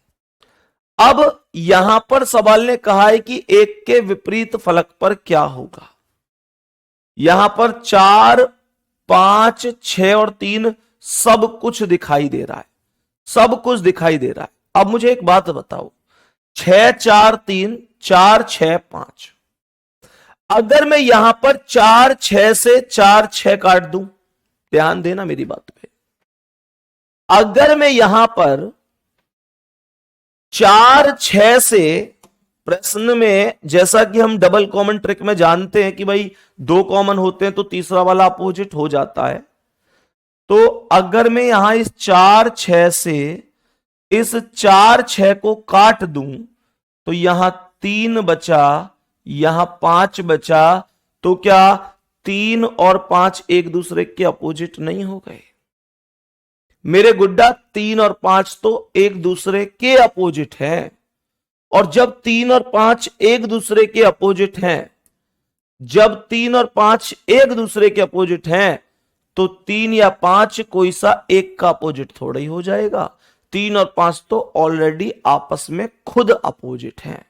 अब यहां पर सवाल ने कहा है कि एक के विपरीत फलक पर क्या होगा। यहां पर 4 5 6 और 3 सब कुछ दिखाई दे रहा है, सब कुछ दिखाई दे रहा है। अब मुझे एक बात बताओ, 6 4 3 4 6 5, अगर मैं यहां पर 4 6 से 4 6 काट दूं, ध्यान देना मेरी बात पे, अगर मैं यहां पर 4 6 से, प्रश्न में जैसा कि हम डबल कॉमन ट्रिक में जानते हैं कि भाई दो कॉमन होते हैं तो तीसरा वाला अपोजिट हो जाता है, तो अगर मैं यहां इस 4 6 से इस 4 6 को काट दूं तो यहां 3 बचा, यहां 5 बचा, तो क्या 3 और 5 एक दूसरे के अपोजिट नहीं हो गए मेरे गुड्डा। 3 और 5 तो एक दूसरे के अपोजिट हैं, और जब 3 और 5 एक दूसरे के अपोजिट हैं, जब 3 और 5 एक दूसरे के अपोजिट हैं, तो 3 या 5 कोई सा एक का अपोजिट थोड़ा ही हो जाएगा। 3 और 5 तो ऑलरेडी आपस में खुद अपोजिट हैं।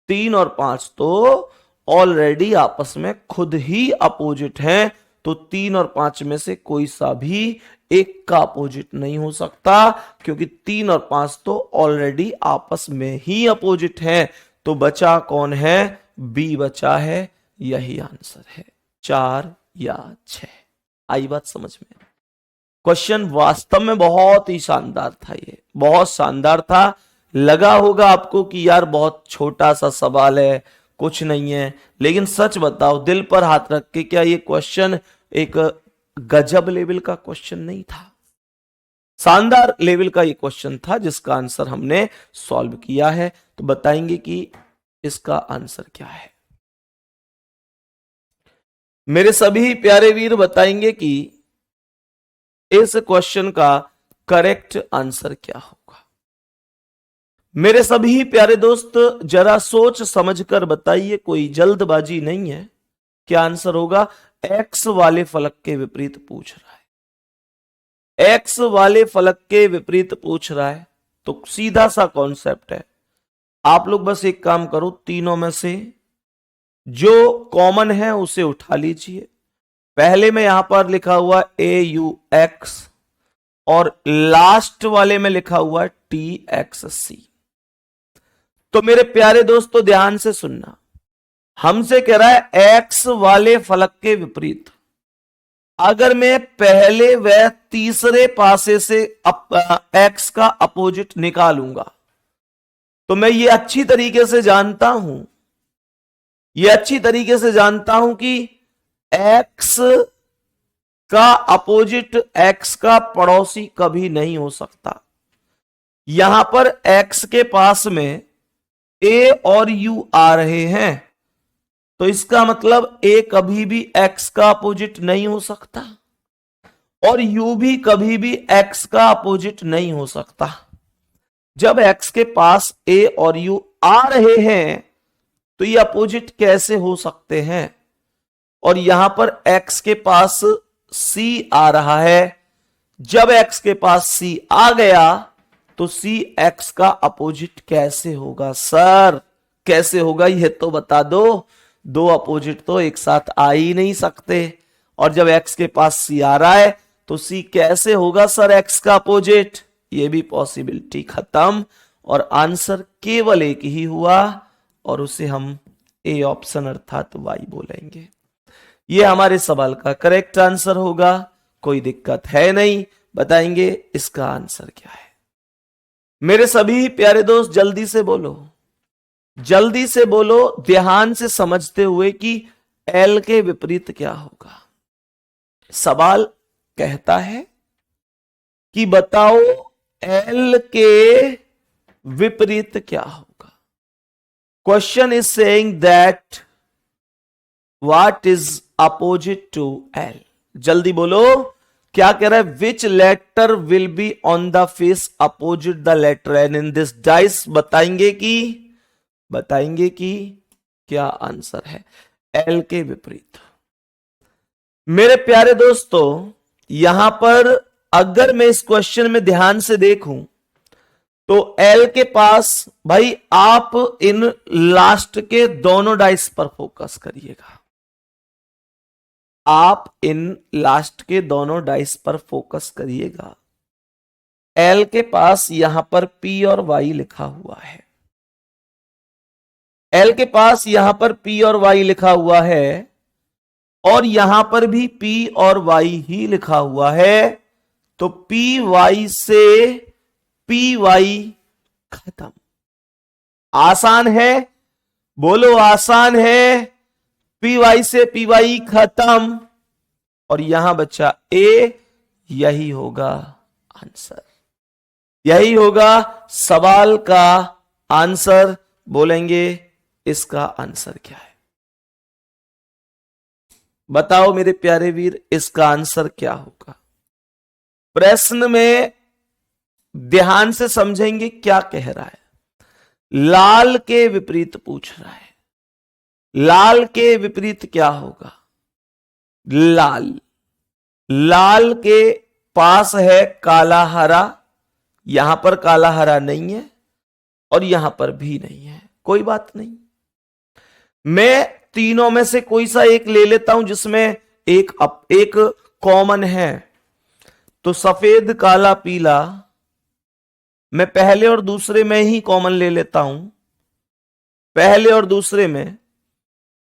3 और 5 तो ऑलरेडी आपस में खुद ही अपोजिट हैं, तो 3 और 5 में से कोई सा भी एक का अपोजिट नहीं हो सकता, क्योंकि 3 और 5 तो ऑलरेडी आपस में ही अपोजिट हैं। तो बचा कौन है? बी बचा है। यही आंसर है, 4 या 6। आई बात समझ में? क्वेश्चन वास्तव में बहुत ही शानदार था, ये बहुत शानदार था। लगा होगा आपको कि यार बहुत छोटा सा सवाल है, कुछ नहीं है, लेकिन सच बताओ दिल पर हाथ रख के, क्या ये क्वेश्चन एक गजब लेवल का क्वेश्चन नहीं था? शानदार लेवल का ये क्वेश्चन था जिसका आंसर हमने सॉल्व किया है। तो बताएंगे कि इसका आंसर क्या है? मेरे सभी प्यारे वीर बताएंगे कि इस क्वेश्चन का करेक्ट आंसर क्या होगा। मेरे सभी प्यारे दोस्त जरा सोच समझकर बताइए, कोई जल्दबाजी नहीं है। क्या आंसर होगा? एक्स वाले फलक के विपरीत पूछ रहा है, एक्स वाले फलक के विपरीत पूछ रहा है, तो सीधा सा कॉन्सेप्ट है। आप लोग बस एक काम करो, तीनों में से जो कॉमन है उसे उठा लीजिए। पहले में यहां पर लिखा हुआ ए यू एक्स और लास्ट वाले में लिखा हुआ टी एक्स सी। तो मेरे प्यारे दोस्तों ध्यान से सुनना, हमसे कह रहा है एक्स वाले फलक के विपरीत। अगर मैं पहले व तीसरे पासे से एक्स का अपोजिट निकालूंगा तो मैं ये अच्छी तरीके से जानता हूं, कि एक्स का अपोजिट एक्स का पड़ोसी कभी नहीं हो सकता। यहां पर एक्स के पास में ए और यू आ रहे हैं, तो इसका मतलब ए कभी भी एक्स का अपोजिट नहीं हो सकता और यू भी कभी भी एक्स का अपोजिट नहीं हो सकता। जब एक्स के पास ए और यू आ रहे हैं तो ये अपोजिट कैसे हो सकते हैं? और यहां पर एक्स के पास सी आ रहा है, जब एक्स के पास सी आ गया तो सी एक्स का अपोजिट कैसे होगा? सर कैसे होगा ये तो बता दो। दो अपोजिट तो एक साथ आ ही नहीं सकते, और जब एक्स के पास सी आ रहा है तो सी कैसे होगा सर एक्स का अपोजिट? ये भी पॉसिबिलिटी खत्म, और आंसर केवल एक ही हुआ, और उसे हम ए ऑप्शन अर्थात वाई बोलेंगे। ये हमारे सवाल का करेक्ट आंसर होगा, कोई दिक्कत है नहीं। बताएंगे इसका आंसर क्या है? मेरे सभी प्यारे दोस्त जल्दी से बोलो, जल्दी से बोलो, ध्यान से समझते हुए कि एल के विपरीत क्या होगा। सवाल कहता है कि बताओ एल के विपरीत क्या होगा। Question is saying that what is opposite to L. जल्दी बोलो क्या कह रहा है? Which letter will be on the face opposite the letter N in this dice. बताएंगे कि क्या आंसर है एल के विपरीत। मेरे प्यारे दोस्तों यहां पर अगर मैं इस क्वेश्चन में ध्यान से देखूं तो एल के पास, भाई आप इन लास्ट के दोनों डाइस पर फोकस करिएगा, आप इन लास्ट के दोनों डाइस पर फोकस करिएगा। एल के पास यहां पर पी और वाई लिखा हुआ है, एल के पास यहां पर पी और वाई लिखा हुआ है, और यहां पर भी पी और वाई ही लिखा हुआ है। तो पी वाई से पी वाई खत्म। आसान है, बोलो आसान है। पी वाई से पी वाई खत्म, और यहां बच्चा ए। यही होगा आंसर, यही होगा सवाल का आंसर। बोलेंगे इसका आंसर क्या है? बताओ मेरे प्यारे वीर इसका आंसर क्या होगा? प्रश्न में ध्यान से समझेंगे क्या कह रहा है। लाल के विपरीत पूछ रहा है, लाल के विपरीत क्या होगा? लाल, लाल के पास है काला हरा, यहां पर काला हरा नहीं है और यहां पर भी नहीं है, कोई बात नहीं। मैं तीनों में से कोई सा एक ले लेता हूं जिसमें एक कॉमन है। तो सफेद काला पीला मैं पहले और दूसरे में ही कॉमन ले लेता हूं, पहले और दूसरे में।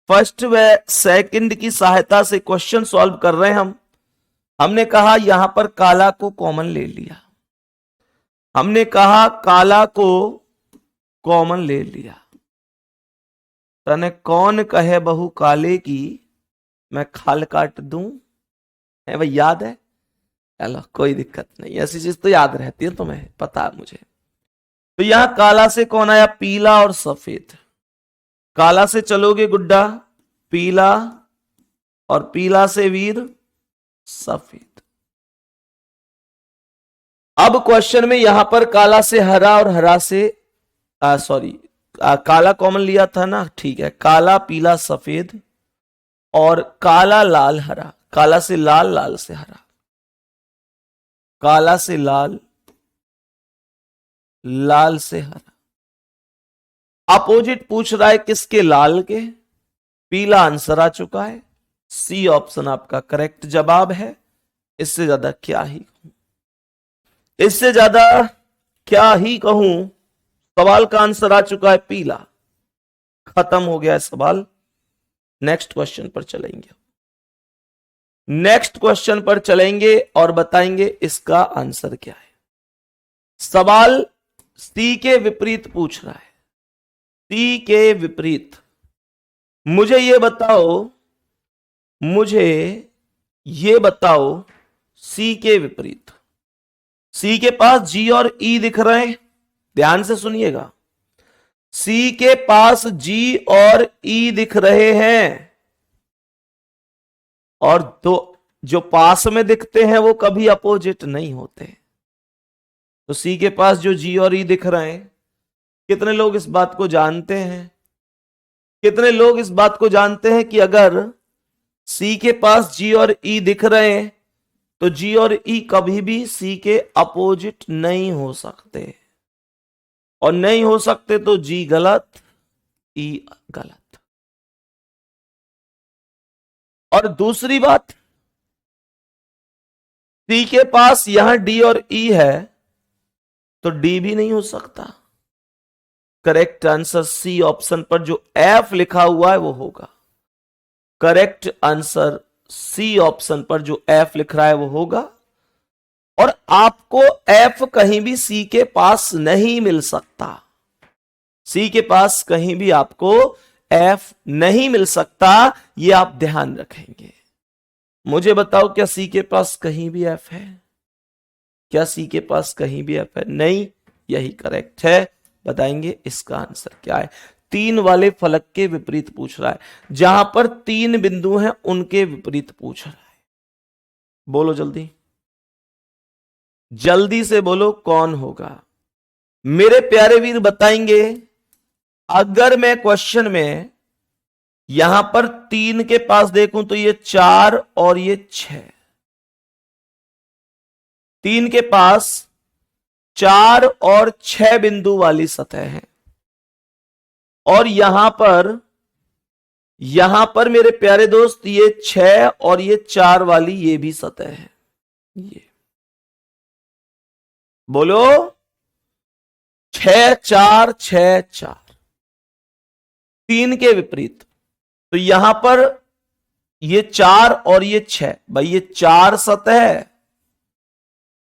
फर्स्ट व सेकंड की सहायता से क्वेश्चन सॉल्व कर रहे हैं हमने कहा यहां पर काला को कॉमन ले लिया, हमने कहा काला को कॉमन ले लिया। तने कौन कहे बहू काले की मैं खाल काट दूं, है भाई, याद है? चलो कोई दिक्कत नहीं, ऐसी चीज तो याद रहती है, तुम्हें पता है मुझे। तो यहां काला से कौन आया? पीला और सफेद। काला से चलोगे गुड्डा पीला, और पीला से वीर सफेद। अब क्वेश्चन में यहां पर काला से हरा और हरा से सॉरी काला कॉमन लिया था ना, ठीक है। काला पीला सफेद और काला लाल हरा, काला से लाल, लाल से हरा, काला से लाल, लाल से हरा। अपोजिट पूछ रहा है किसके? लाल के। पीला आंसर आ चुका है, सी ऑप्शन आपका करेक्ट जवाब है। इससे ज्यादा क्या ही कहूं, इससे ज्यादा क्या ही कहूं। सवाल का आंसर आ चुका है पीला, खत्म हो गया है सवाल। नेक्स्ट क्वेश्चन पर चलेंगे, नेक्स्ट क्वेश्चन पर चलेंगे और बताएंगे इसका आंसर क्या है। सवाल सी के विपरीत पूछ रहा है, सी के विपरीत। मुझे ये बताओ, मुझे ये बताओ, सी के विपरीत। सी के पास जी और ई दिख रहे हैं, ध्यान से सुनिएगा। सी के पास जी और ई दिख रहे हैं, और दो जो पास में दिखते हैं वो कभी अपोजिट नहीं होते। तो सी के पास जो जी और ई दिख रहे हैं, कितने लोग इस बात को जानते हैं? कितने लोग इस बात को जानते हैं कि अगर सी के पास जी और ई दिख रहे हैं तो जी और ई कभी भी सी के अपोजिट नहीं हो सकते, और नहीं हो सकते तो जी गलत, ई गलत। और दूसरी बात, सी के पास यहां डी और ई है तो डी भी नहीं हो सकता। करेक्ट आंसर सी ऑप्शन पर जो एफ लिखा हुआ है वो होगा। करेक्ट आंसर सी ऑप्शन पर जो एफ लिख रहा है वो होगा। और आपको एफ कहीं भी सी के पास नहीं मिल सकता, सी के पास कहीं भी आपको एफ नहीं मिल सकता, ये आप ध्यान रखेंगे। मुझे बताओ, क्या सी के पास कहीं भी एफ है? क्या सी के पास कहीं भी एफ है? नहीं, यही करेक्ट है। बताएंगे इसका आंसर क्या है। तीन वाले फलक के विपरीत पूछ रहा है, जहां पर तीन बिंदु हैं उनके विपरीत पूछ रहा है। बोलो जल्दी, जल्दी से बोलो कौन होगा मेरे प्यारे वीर, बताएंगे। अगर मैं क्वेश्चन में यहां पर तीन के पास देखूं तो ये 4 और ये 6, तीन के पास 4 और 6 बिंदु वाली सतह है, और यहां पर मेरे प्यारे दोस्त ये 6 और ये 4 वाली ये भी सतह है। ये बोलो, 6 4 6 4, तीन के विपरीत। तो यहां पर ये 4 और ये 6, भाई ये 4 सतह है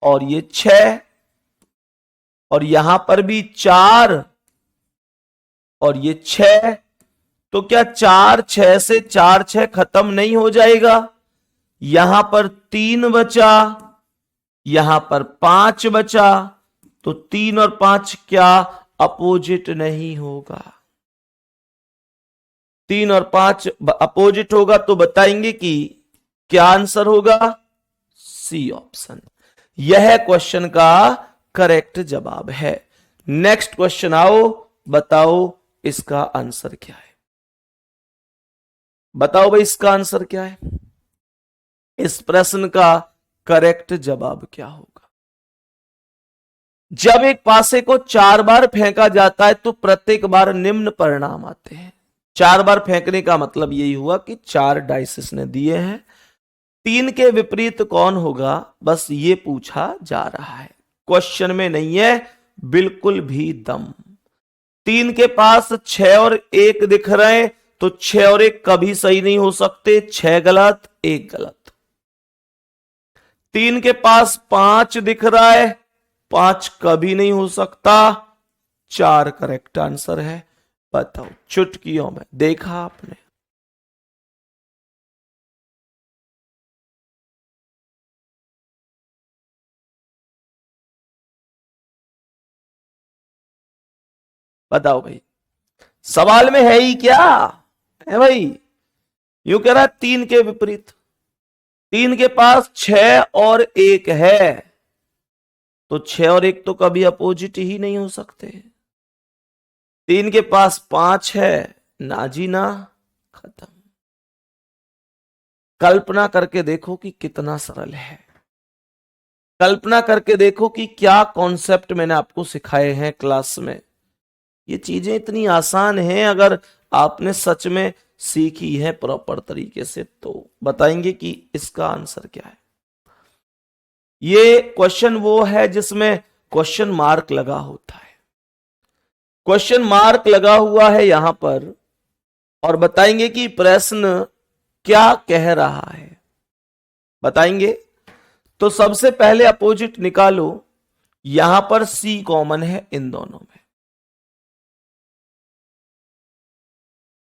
और ये 6, और यहां पर भी 4 और ये 6। तो क्या 4 6 से 4 6 खत्म नहीं हो जाएगा? यहां पर 3 बचा, यहां पर 5 बचा, तो 3 और 5 क्या अपोजिट नहीं होगा? 3 और 5 अपोजिट होगा, तो बताएंगे कि क्या आंसर होगा? C option. यह क्वेश्चन का करेक्ट जवाब है। नेक्स्ट क्वेश्चन आओ, बताओ इसका आंसर क्या है। बताओ भाई इसका आंसर क्या है, इस प्रश्न का करेक्ट जवाब क्या होगा। जब एक पासे को 4 बार फेंका जाता है तो प्रत्येक बार निम्न परिणाम आते हैं। 4 बार फेंकने का मतलब यही हुआ कि 4 डाइस इसने दिए हैं। 3 के विपरीत कौन होगा, बस ये पूछा जा रहा है, क्वेश्चन में नहीं है बिल्कुल भी दम। 3 के पास 6 और 1 दिख रहे हैं, तो 6 और 1 कभी सही नहीं हो सकते, 6 गलत 1 गलत। 3 के पास 5 दिख रहा है, 5 कभी नहीं हो सकता, 4 करेक्ट आंसर है। बताओ, चुटकियों में देखा आपने। बताओ भाई, सवाल में है ही क्या है भाई, यूं कह रहा है 3 के विपरीत। 3 के पास 6 और 1 है, तो 6 और 1 तो कभी अपोजिट ही नहीं हो सकते। 3 के पास 5 है, ना जी ना, खत्म। कल्पना करके देखो कि कितना सरल है। कल्पना करके देखो कि क्या कॉन्सेप्ट मैंने आपको सिखाए हैं क्लास में। ये चीजें इतनी आसान हैं, अगर आपने सच में सीखी है प्रॉपर तरीके से तो बताएंगे कि इसका आंसर क्या है। ये क्वेश्चन वो है जिसमें क्वेश्चन मार्क लगा होता है। क्वेश्चन मार्क लगा हुआ है यहां पर, और बताएंगे कि प्रश्न क्या कह रहा है, बताएंगे। तो सबसे पहले अपोजिट निकालो। यहां पर सी कॉमन है इन दोनों में।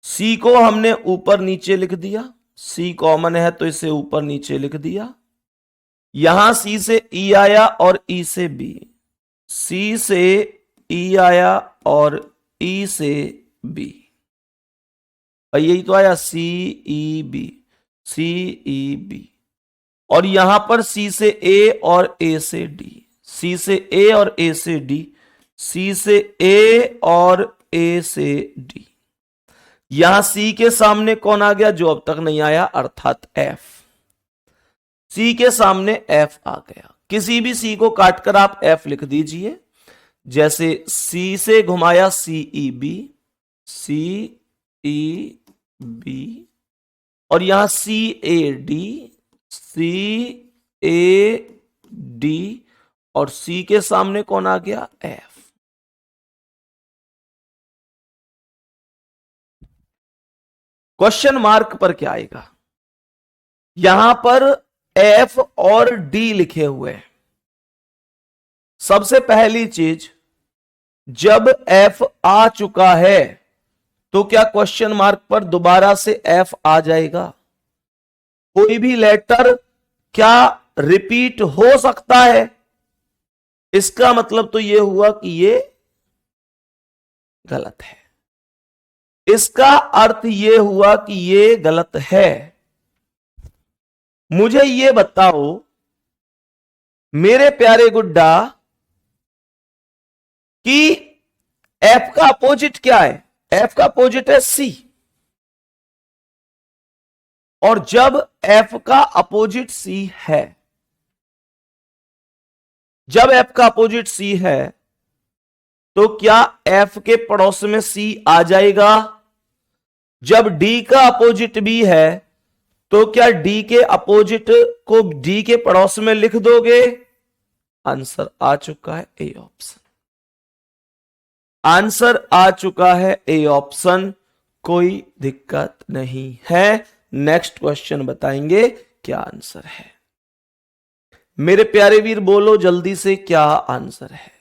सी को हमने ऊपर नीचे लिख दिया, सी कॉमन है तो इसे ऊपर नीचे लिख दिया। यहां सी से ई आया और ई से बी, सी से ई आया और ई से बी, और यही तो आया सी ई बी, सी ई बी। और यहां पर सी से ए और ए से डी, सी से ए और ए से डी, सी से ए और ए से डी। यहां सी के सामने कौन आ गया, जो अब तक नहीं आया, अर्थात एफ। सी के सामने एफ आ गया। किसी भी सी को काटकर आप एफ लिख दीजिए। जैसे सी से घुमाया सी ई बी, सी ई बी, और यहां सी A D, C A D, और सी के सामने कौन आ गया, एफ। क्वेश्चन मार्क पर क्या आएगा, यहां पर एफ और डी लिखे हुए हैं। सबसे पहली चीज, जब एफ आ चुका है तो क्या क्वेश्चन मार्क पर दोबारा से एफ आ जाएगा? कोई भी लेटर क्या रिपीट हो सकता है? इसका मतलब तो यह हुआ कि यह गलत है। इसका अर्थ यह हुआ कि यह गलत है। मुझे यह बताओ मेरे प्यारे गुड्डा कि एफ का अपोजिट क्या है? एफ का अपोजिट है सी। और जब एफ का अपोजिट सी है, जब एफ का अपोजिट सी है, तो क्या एफ के पड़ोस में सी आ जाएगा? जब डी का अपोजिट भी है, तो क्या डी के अपोजिट को डी के पड़ोस में लिख दोगे? आंसर आ चुका है ए ऑप्शन। आंसर आ चुका है ए ऑप्शन, कोई दिक्कत नहीं है। नेक्स्ट क्वेश्चन बताएंगे क्या आंसर है। मेरे प्यारे वीर बोलो जल्दी से क्या आंसर है।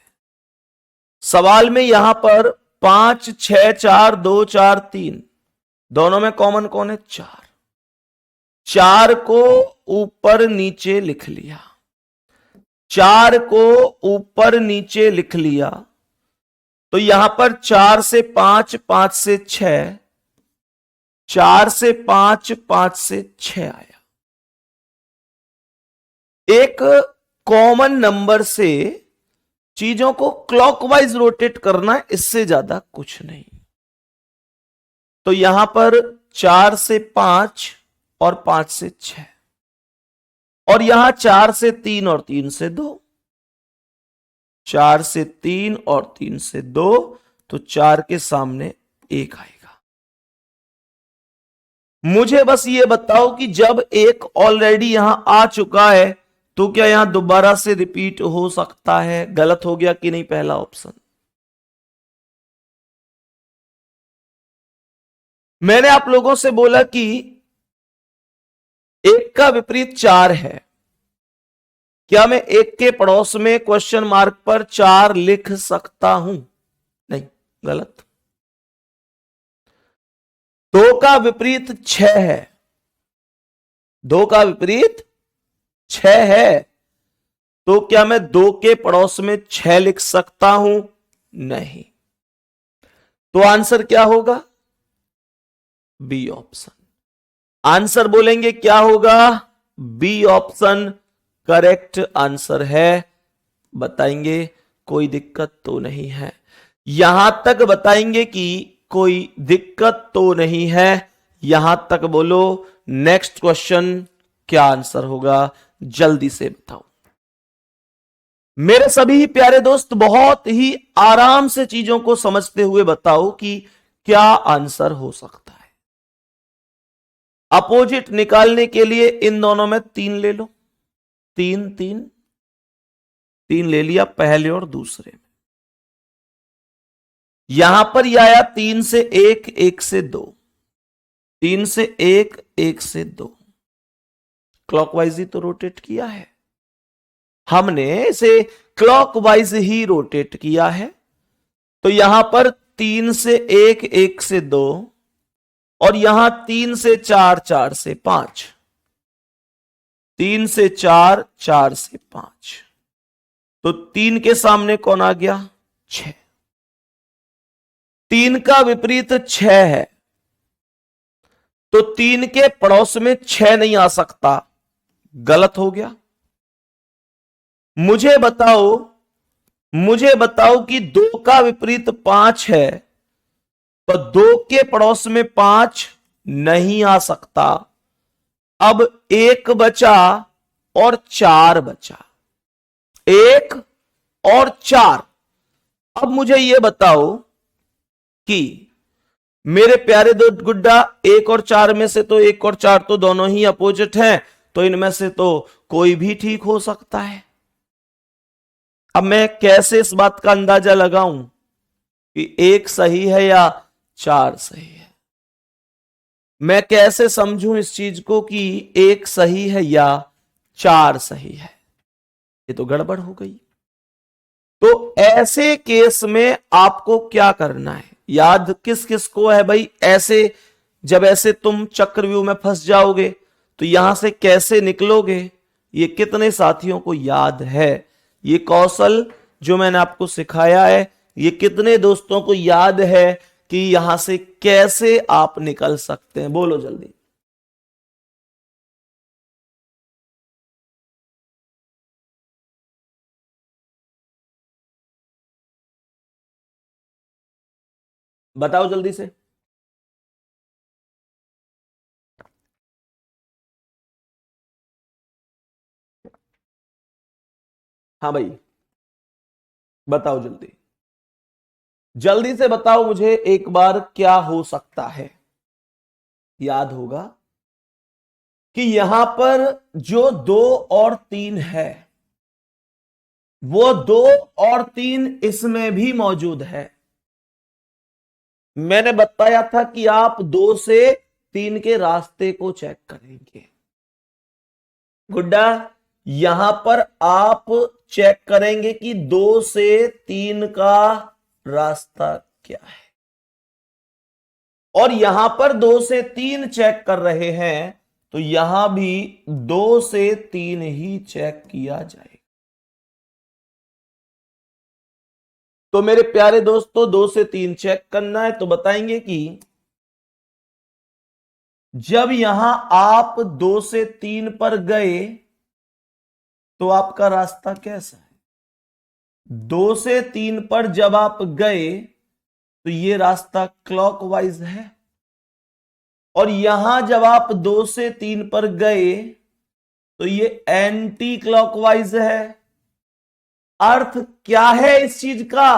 सवाल में यहां पर 5 6 4 2 4 3, दोनों में कॉमन कौन है? 4। 4 को ऊपर नीचे लिख लिया। 4 को ऊपर नीचे लिख लिया तो यहां पर 4 से 5, 5 से 6, 4 से 5, 5 से 6 आया। एक कॉमन नंबर से चीजों को क्लॉकवाइज रोटेट करना है, इससे ज्यादा कुछ नहीं। तो यहां पर 4 से 5 और 5 से 6, और यहां 4 से 3 और 3 से 2, 4 से 3 और 3 से 2, तो 4 के सामने 1 आएगा। मुझे बस ये बताओ कि जब एक ऑलरेडी यहां आ चुका है तो क्या यहां दोबारा से रिपीट हो सकता है? गलत हो गया कि नहीं पहला ऑप्शन? मैंने आप लोगों से बोला कि 1 का विपरीत 4 है। क्या मैं 1 के पड़ोस में क्वेश्चन मार्क पर 4 लिख सकता हूं? नहीं, गलत। 2 का विपरीत 6 है। 2 का विपरीत 6 है, तो क्या मैं 2 के पड़ोस में 6 लिख सकता हूं? नहीं। तो आंसर क्या होगा? B option. आंसर बोलेंगे क्या होगा? बी ऑप्शन करेक्ट आंसर है। बताएंगे कोई दिक्कत तो नहीं है? यहां तक बताएंगे कि कोई दिक्कत तो नहीं है, यहां तक बोलो। नेक्स्ट क्वेश्चन क्या आंसर होगा, जल्दी से बताओ। मेरे सभी प्यारे दोस्त बहुत ही आराम से चीजों को समझते हुए बताओ कि क्या आंसर हो सकता है। अपोजिट निकालने के लिए इन दोनों में 3 ले लो। 3 3 3 ले लिया पहले और दूसरे में। यहां पर यह आया 3 से 1, 1 से 2, 3 से 1, 1 से 2। क्लॉकवाइज ही तो रोटेट किया है हमने, इसे क्लॉकवाइज ही रोटेट किया है। तो यहां पर 3 से 1, 1 से 2, और यहां 3 से 4, 4 से 5, 3 से 4, 4 से 5। तो 3 के सामने कौन आ गया? 6। 3 का विपरीत 6 है, तो 3 के पड़ोस में 6 नहीं आ सकता, गलत हो गया। मुझे बताओ कि 2 का विपरीत 5 है, तो 2 के पड़ोस में 5 नहीं आ सकता। अब 1 बचा और 4 बचा, 1 और 4। अब मुझे यह बताओ कि मेरे प्यारे दो गुड्डा, 1 और 4 में से तो 1 और 4 तो दोनों ही अपोजिट हैं, तो इनमें से तो कोई भी ठीक हो सकता है। अब मैं कैसे इस बात का अंदाजा लगाऊं कि 1 सही है या 4 सही है? मैं कैसे समझूं इस चीज को कि 1 सही है या 4 सही है? ये तो गड़बड़ हो गई। तो ऐसे केस में आपको क्या करना है? याद किस किस को है भाई? ऐसे जब ऐसे तुम चक्रव्यूह में फंस जाओगे तो यहां से कैसे निकलोगे, ये कितने साथियों को याद है? ये कौशल जो मैंने आपको सिखाया है, ये कितने दोस्तों को याद है कि यहां से कैसे आप निकल सकते हैं? बोलो जल्दी। बताओ जल्दी से। हाँ भाई, बताओ जल्दी, जल्दी से बताओ मुझे एक बार, क्या हो सकता है? याद होगा कि यहां पर जो 2 और 3 है, वो 2 और 3 इसमें भी मौजूद है। मैंने बताया था कि आप 2 से 3 के रास्ते को चेक करेंगे। गुड्डा, यहां पर आप चेक करेंगे कि 2 से 3 का रास्ता क्या है, और यहां पर 2 से 3 चेक कर रहे हैं, तो यहां भी 2 से 3 ही चेक किया जाएगा। तो मेरे प्यारे दोस्तों, 2 से 3 चेक करना है, तो बताएंगे कि जब यहां आप 2 से 3 पर गए तो आपका रास्ता कैसा है? 2 से 3 पर जब आप गए तो ये रास्ता क्लॉकवाइज है, और यहां जब आप 2 से 3 पर गए तो ये एंटी क्लॉकवाइज है। अर्थ क्या है इस चीज का?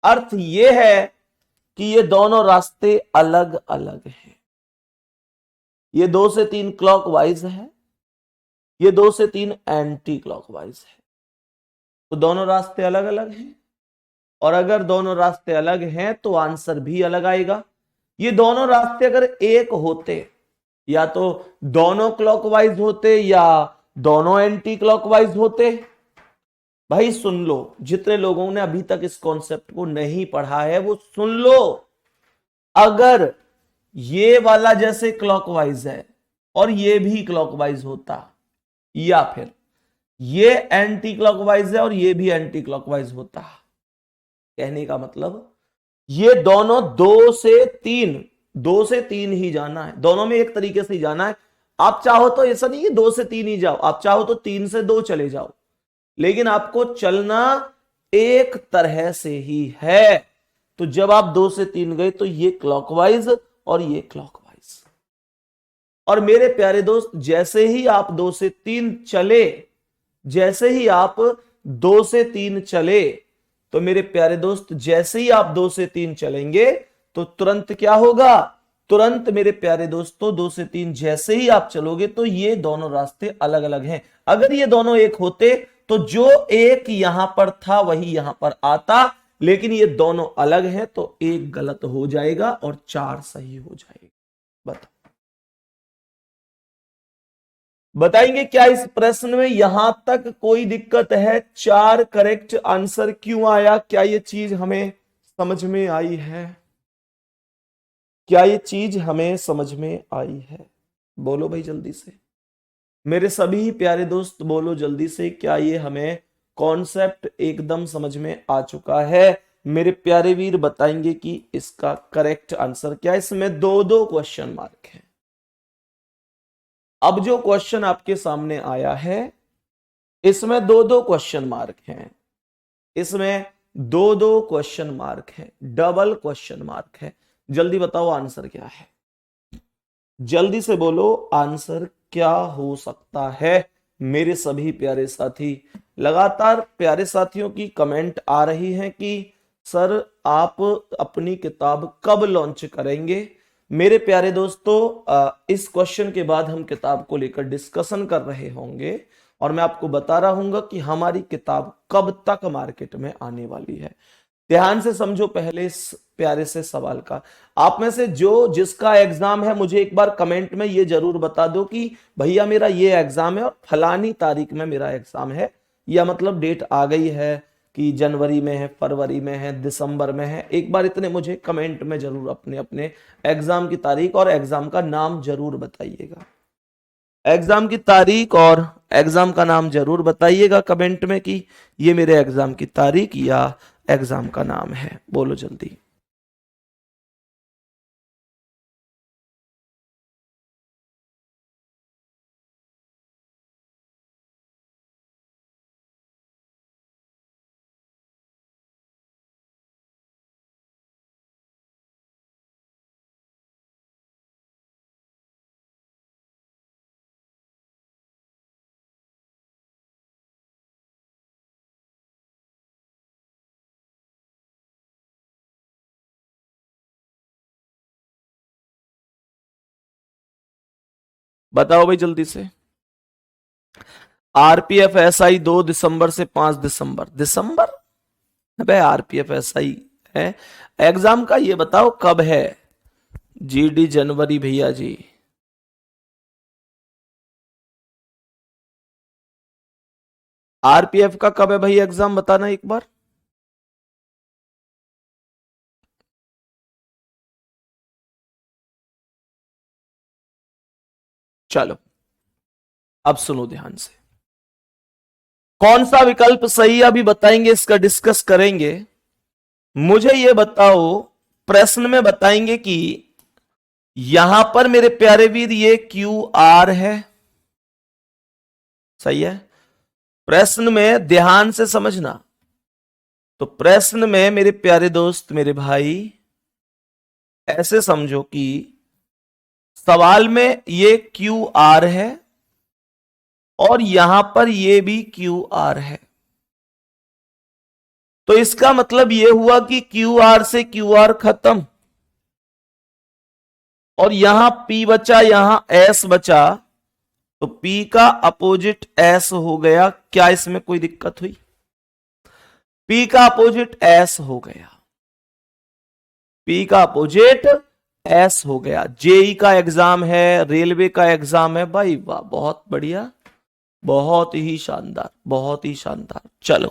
अर्थ यह है कि ये दोनों रास्ते अलग अलग हैं। ये 2 से 3 क्लॉकवाइज है, ये 2 से 3 एंटी क्लॉकवाइज है। तो दोनों रास्ते अलग अलग हैं, और अगर दोनों रास्ते अलग हैं तो आंसर भी अलग आएगा। ये दोनों रास्ते अगर एक होते, या तो दोनों क्लॉकवाइज होते या दोनों एंटी क्लॉकवाइज होते। भाई सुन लो, जितने लोगों ने अभी तक इस कॉन्सेप्ट को नहीं पढ़ा है वो सुन लो। अगर ये वाला जैसे क्लॉकवाइज है और ये भी क्लॉकवाइज होता, या फिर ये एंटी क्लॉकवाइज है और ये भी एंटी क्लॉकवाइज होता, कहने का मतलब ये दोनों दो से तीन ही जाना है, दोनों में एक तरीके से ही जाना है। आप चाहो तो ऐसा नहीं कि दो से तीन ही जाओ, आप चाहो तो तीन से दो चले जाओ, लेकिन आपको चलना एक तरह से ही है। तो जब आप दो से तीन गए तो ये क्लॉकवाइज और ये क्लॉकवाइज। और मेरे प्यारे दोस्त, जैसे ही आप दो से तीन चले, जैसे ही आप दो से तीन चले, तो मेरे प्यारे दोस्त जैसे ही आप दो से तीन चलेंगे तो तुरंत क्या होगा, तुरंत मेरे प्यारे दोस्तों दो से तीन जैसे ही आप चलोगे तो ये दोनों रास्ते अलग अलग हैं। अगर ये दोनों एक होते तो जो एक यहां पर था वही यहां पर आता, लेकिन ये दोनों अलग हैं तो एक गलत हो जाएगा और चार सही हो जाएगा। बताओ, बताएंगे क्या इस प्रश्न में यहां तक कोई दिक्कत है? चार करेक्ट आंसर क्यों आया? क्या ये चीज हमें समझ में आई है? क्या ये चीज हमें समझ में आई है? बोलो भाई जल्दी से, मेरे सभी प्यारे दोस्त बोलो जल्दी से, क्या ये हमें कॉन्सेप्ट एकदम समझ में आ चुका है? मेरे प्यारे वीर बताएंगे कि इसका करेक्ट आंसर क्या है। इसमें दो दो क्वेश्चन मार्क है। अब जो क्वेश्चन आपके सामने आया है इसमें दो दो क्वेश्चन मार्क हैं, इसमें दो दो क्वेश्चन मार्क है, डबल क्वेश्चन मार्क है। जल्दी बताओ आंसर क्या है, जल्दी से बोलो आंसर क्या हो सकता है? मेरे सभी प्यारे साथी, लगातार प्यारे साथियों की कमेंट आ रही है कि सर आप अपनी किताब कब लॉन्च करेंगे? मेरे प्यारे दोस्तों, इस क्वेश्चन के बाद हम किताब को लेकर डिस्कशन कर रहे होंगे और मैं आपको बता रहा हूंगा कि हमारी किताब कब तक मार्केट में आने वाली है। ध्यान से समझो पहले इस प्यारे से सवाल का। आप में से जो जिसका एग्जाम है मुझे एक बार कमेंट में ये जरूर बता दो कि भैया मेरा ये एग्जाम है और फलानी तारीख में मेरा एग्जाम है, या मतलब डेट आ गई है कि जनवरी में है, फरवरी में है, दिसंबर में है। एक बार इतने मुझे कमेंट में जरूर अपने अपने एग्जाम की तारीख और एग्जाम का नाम जरूर बताइएगा। एग्जाम की तारीख और एग्जाम का नाम जरूर बताइएगा कमेंट में कि ये मेरे एग्जाम की तारीख या एग्जाम का नाम है। बोलो जल्दी। बताओ भाई जल्दी से। आरपीएफ एसआई 2 दिसंबर से 5 दिसंबर। दिसंबर? अबे आरपीएफ एसआई है, एग्जाम का ये बताओ कब है? जीडी जनवरी भैया जी। आरपीएफ का कब है भाई एग्जाम, बताना एक बार। चलो अब सुनो ध्यान से, कौन सा विकल्प सही अभी बताएंगे, इसका डिस्कस करेंगे। मुझे ये बताओ, प्रश्न में बताएंगे कि यहां पर मेरे प्यारे वीर ये क्यू आर है, सही है? प्रश्न में ध्यान से समझना, तो प्रश्न में मेरे प्यारे दोस्त मेरे भाई ऐसे समझो कि सवाल में ये क्यू आर है और यहां पर ये भी क्यू आर है, तो इसका मतलब ये हुआ कि क्यू आर से क्यू आर खत्म और यहां P बचा, यहां S बचा, तो P का अपोजिट S हो गया। क्या इसमें कोई दिक्कत हुई? P का अपोजिट S हो गया, P का अपोजिट S हो गया। जेई का एग्जाम है, रेलवे का एग्जाम है, भाई वाह बहुत बढ़िया, बहुत ही शानदार, बहुत ही शानदार। चलो,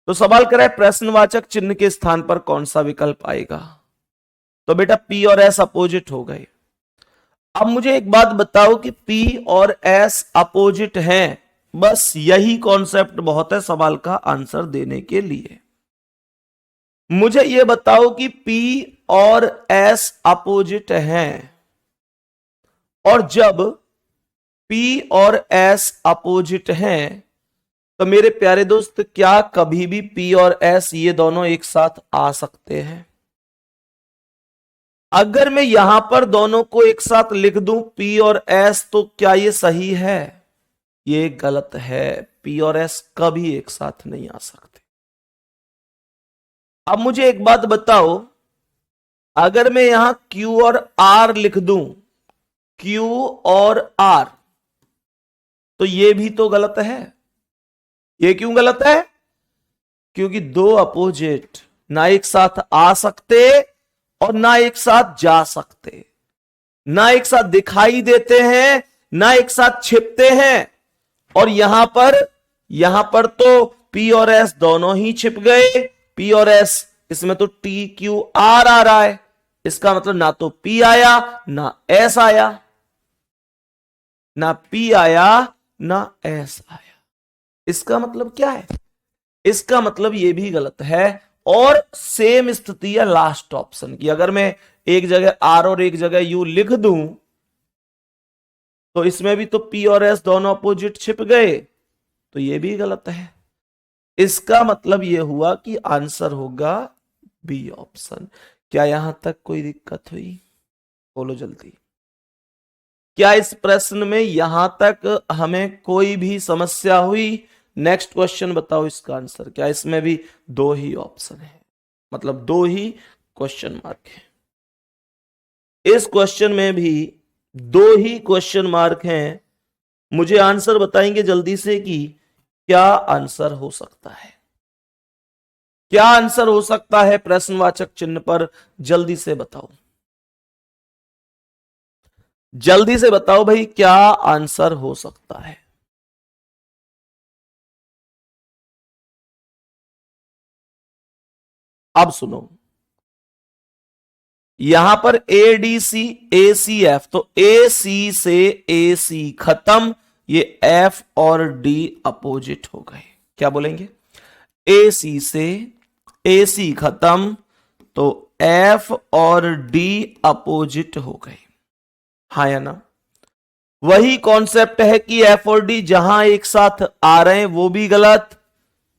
तो सवाल करें प्रश्नवाचक चिन्ह के स्थान पर कौन सा विकल्प आएगा? तो बेटा P और S अपोजिट हो गए। अब मुझे एक बात बताओ कि P और S अपोजिट हैं, बस यही कॉन्सेप्ट बहुत है सवाल का आंसर देने के लिए। मुझे ये बताओ कि P और S अपोजिट हैं, और जब P और S अपोजिट हैं तो मेरे प्यारे दोस्त क्या कभी भी P और S ये दोनों एक साथ आ सकते हैं? अगर मैं यहां पर दोनों को एक साथ लिख दूं P और S, तो क्या ये सही है? ये गलत है। P और S कभी एक साथ नहीं आ सकते। अब मुझे एक बात बताओ, अगर मैं यहां Q और R लिख दूं, Q और R, तो ये भी तो गलत है। ये क्यों गलत है? क्योंकि दो अपोजिट ना एक साथ आ सकते और ना एक साथ जा सकते, ना एक साथ दिखाई देते हैं, ना एक साथ छिपते हैं। और यहां पर तो P और S दोनों ही छिप गए। P और S, इसमें तो TQR आ रहा है, इसका मतलब ना तो P आया ना S आया, ना P आया ना S आया। इसका मतलब क्या है? इसका मतलब ये भी गलत है। और सेम स्थिति है लास्ट ऑप्शन की। अगर मैं एक जगह R और एक जगह U लिख दूं, तो इसमें भी तो P और S दोनों अपोजिट छिप गए, तो ये भी गलत है। इसका मतलब यह हुआ कि आंसर होगा बी ऑप्शन। क्या यहां तक कोई दिक्कत हुई? बोलो जल्दी। क्या इस प्रश्न में यहां तक हमें कोई भी समस्या हुई? नेक्स्ट क्वेश्चन बताओ इसका आंसर। क्या इसमें भी दो ही ऑप्शन है, मतलब दो ही क्वेश्चन मार्क है? इस क्वेश्चन में भी दो ही क्वेश्चन मार्क हैं। मुझे आंसर बताएंगे जल्दी से कि क्या आंसर हो सकता है? क्या आंसर हो सकता है प्रश्नवाचक चिन्ह पर? जल्दी से बताओ, जल्दी से बताओ भाई, क्या आंसर हो सकता है? अब सुनो, यहां पर ADC ACF, तो AC से AC खत्म, ये F और D अपोजिट हो गए। क्या बोलेंगे? AC से AC खत्म, तो F और D अपोजिट हो गए। हाँ या ना? वही कॉन्सेप्ट है कि F और D जहां एक साथ आ रहे हैं वो भी गलत,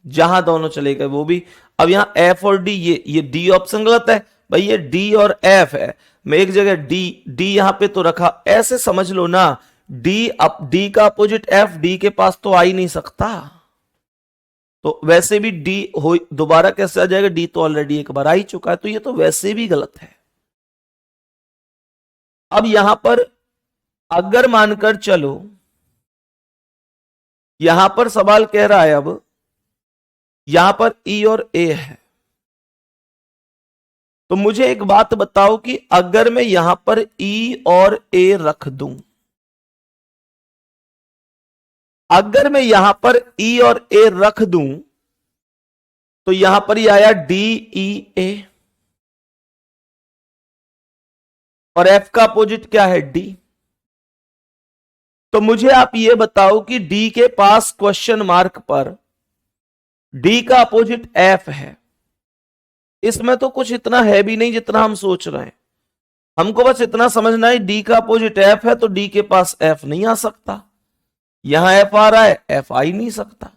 जहां दोनों चले गए वो भी। अब यहां F और D, ये D ऑप्शन गलत है भाई। ये D और F है, मैं एक जगह D यहां पे तो रखा, ऐसे समझ लो ना। D का अपोजिट F D के पास तो आ ही नहीं सकता, तो वैसे भी D हो दोबारा कैसे आ जाएगा? D तो ऑलरेडी एक बार आ ही चुका है, तो ये तो वैसे भी गलत है। अब यहां पर अगर मानकर चलो, यहां पर सवाल कह रहा है, अब यहां पर E और A है, तो मुझे एक बात बताओ कि अगर मैं यहां पर E और A रख दूं, अगर मैं यहां पर E और A रख दूं, तो यहां पर ही आया DEA, और F का अपोजिट क्या है? D। तो मुझे आप ये बताओ कि D के पास क्वेश्चन मार्क पर D का अपोजिट F है। इसमें तो कुछ इतना है भी नहीं जितना हम सोच रहे हैं। हमको बस इतना समझना है, D का अपोजिट F है, तो D के पास F नहीं आ सकता। यहां F आ रहा है, F आ ही नहीं सकता।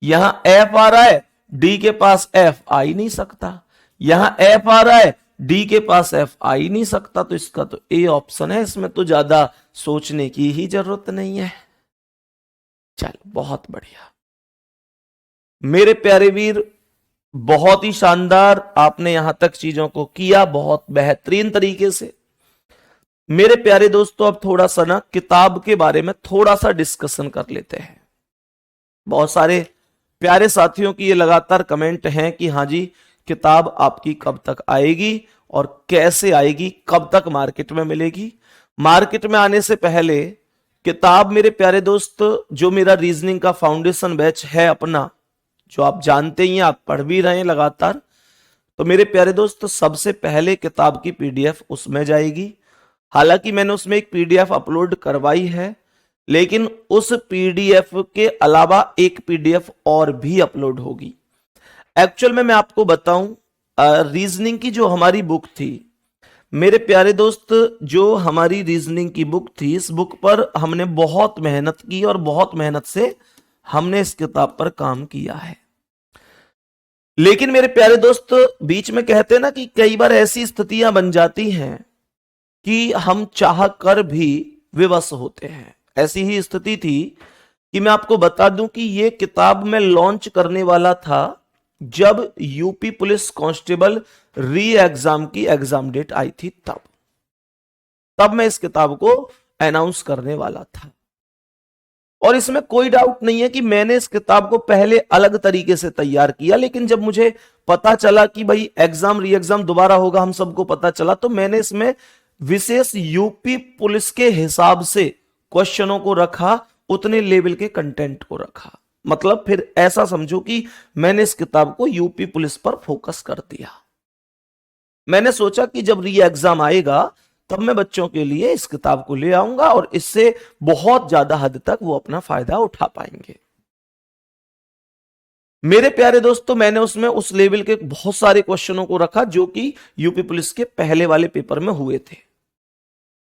यहां F आ रहा है, D के पास F आ ही नहीं सकता। यहां F आ रहा है, D के पास F आ ही नहीं सकता। तो इसका तो A ऑप्शन है, इसमें तो ज्यादा सोचने की ही जरूरत नहीं है। चलो, बहुत बढ़िया मेरे प्यारे वीर, बहुत ही शानदार आपने यहां तक चीजों को किया, बहुत बेहतरीन तरीके से। मेरे प्यारे दोस्तों, अब थोड़ा सा ना किताब के बारे में थोड़ा सा डिस्कशन कर लेते हैं। बहुत सारे प्यारे साथियों की ये लगातार कमेंट हैं कि हाँ जी, किताब आपकी कब तक आएगी और कैसे आएगी, कब तक मार्केट में मिलेगी। मार्केट में आने से पहले किताब मेरे प्यारे दोस्त, जो मेरा रीजनिंग का फाउंडेशन बैच है अपना, जो आप जानते ही हैं, आप पढ़ भी रहे हैं लगातार, तो मेरे प्यारे दोस्त सबसे पहले किताब की पीडीएफ उसमें जाएगी। हालांकि मैंने उसमें एक पीडीएफ अपलोड करवाई है, लेकिन उस पीडीएफ के अलावा एक पीडीएफ और भी अपलोड होगी। एक्चुअल में मैं आपको बताऊं, रीजनिंग की जो हमारी बुक थी, मेरे प्यारे दोस्त, जो हमारी रीजनिंग की बुक थी, इस बुक पर हमने बहुत मेहनत की और बहुत मेहनत से हमने इस किताब पर काम किया है। लेकिन मेरे प्यारे दोस्त, बीच में कहते हैं ना कि कई बार ऐसी स्थितियां बन जाती हैं कि हम चाह कर भी विवश होते हैं। ऐसी ही स्थिति थी कि मैं आपको बता दूं कि यह किताब मैं लॉन्च करने वाला था जब यूपी पुलिस कांस्टेबल री एग्जाम की एग्जाम डेट आई थी, तब मैं इस किताब को अनाउंस करने वाला था। और इसमें कोई डाउट नहीं है कि मैंने इस किताब को पहले अलग तरीके से तैयार किया, लेकिन जब मुझे पता चला कि भाई एग्जाम री एग्जाम दोबारा होगा, हम सबको पता चला, तो मैंने इसमें विशेष यूपी पुलिस के हिसाब से क्वेश्चनों को रखा, उतने लेवल के कंटेंट को रखा। मतलब फिर ऐसा समझो कि मैंने इस किताब को यूपी पुलिस पर फोकस कर दिया। मैंने सोचा कि जब री एग्जाम आएगा तब मैं बच्चों के लिए इस किताब को ले आऊंगा और इससे बहुत ज्यादा हद तक वो अपना फायदा उठा पाएंगे। मेरे प्यारे दोस्तों, मैंने उसमें उस लेवल के बहुत सारे क्वेश्चनों को रखा जो कि यूपी पुलिस के पहले वाले पेपर में हुए थे।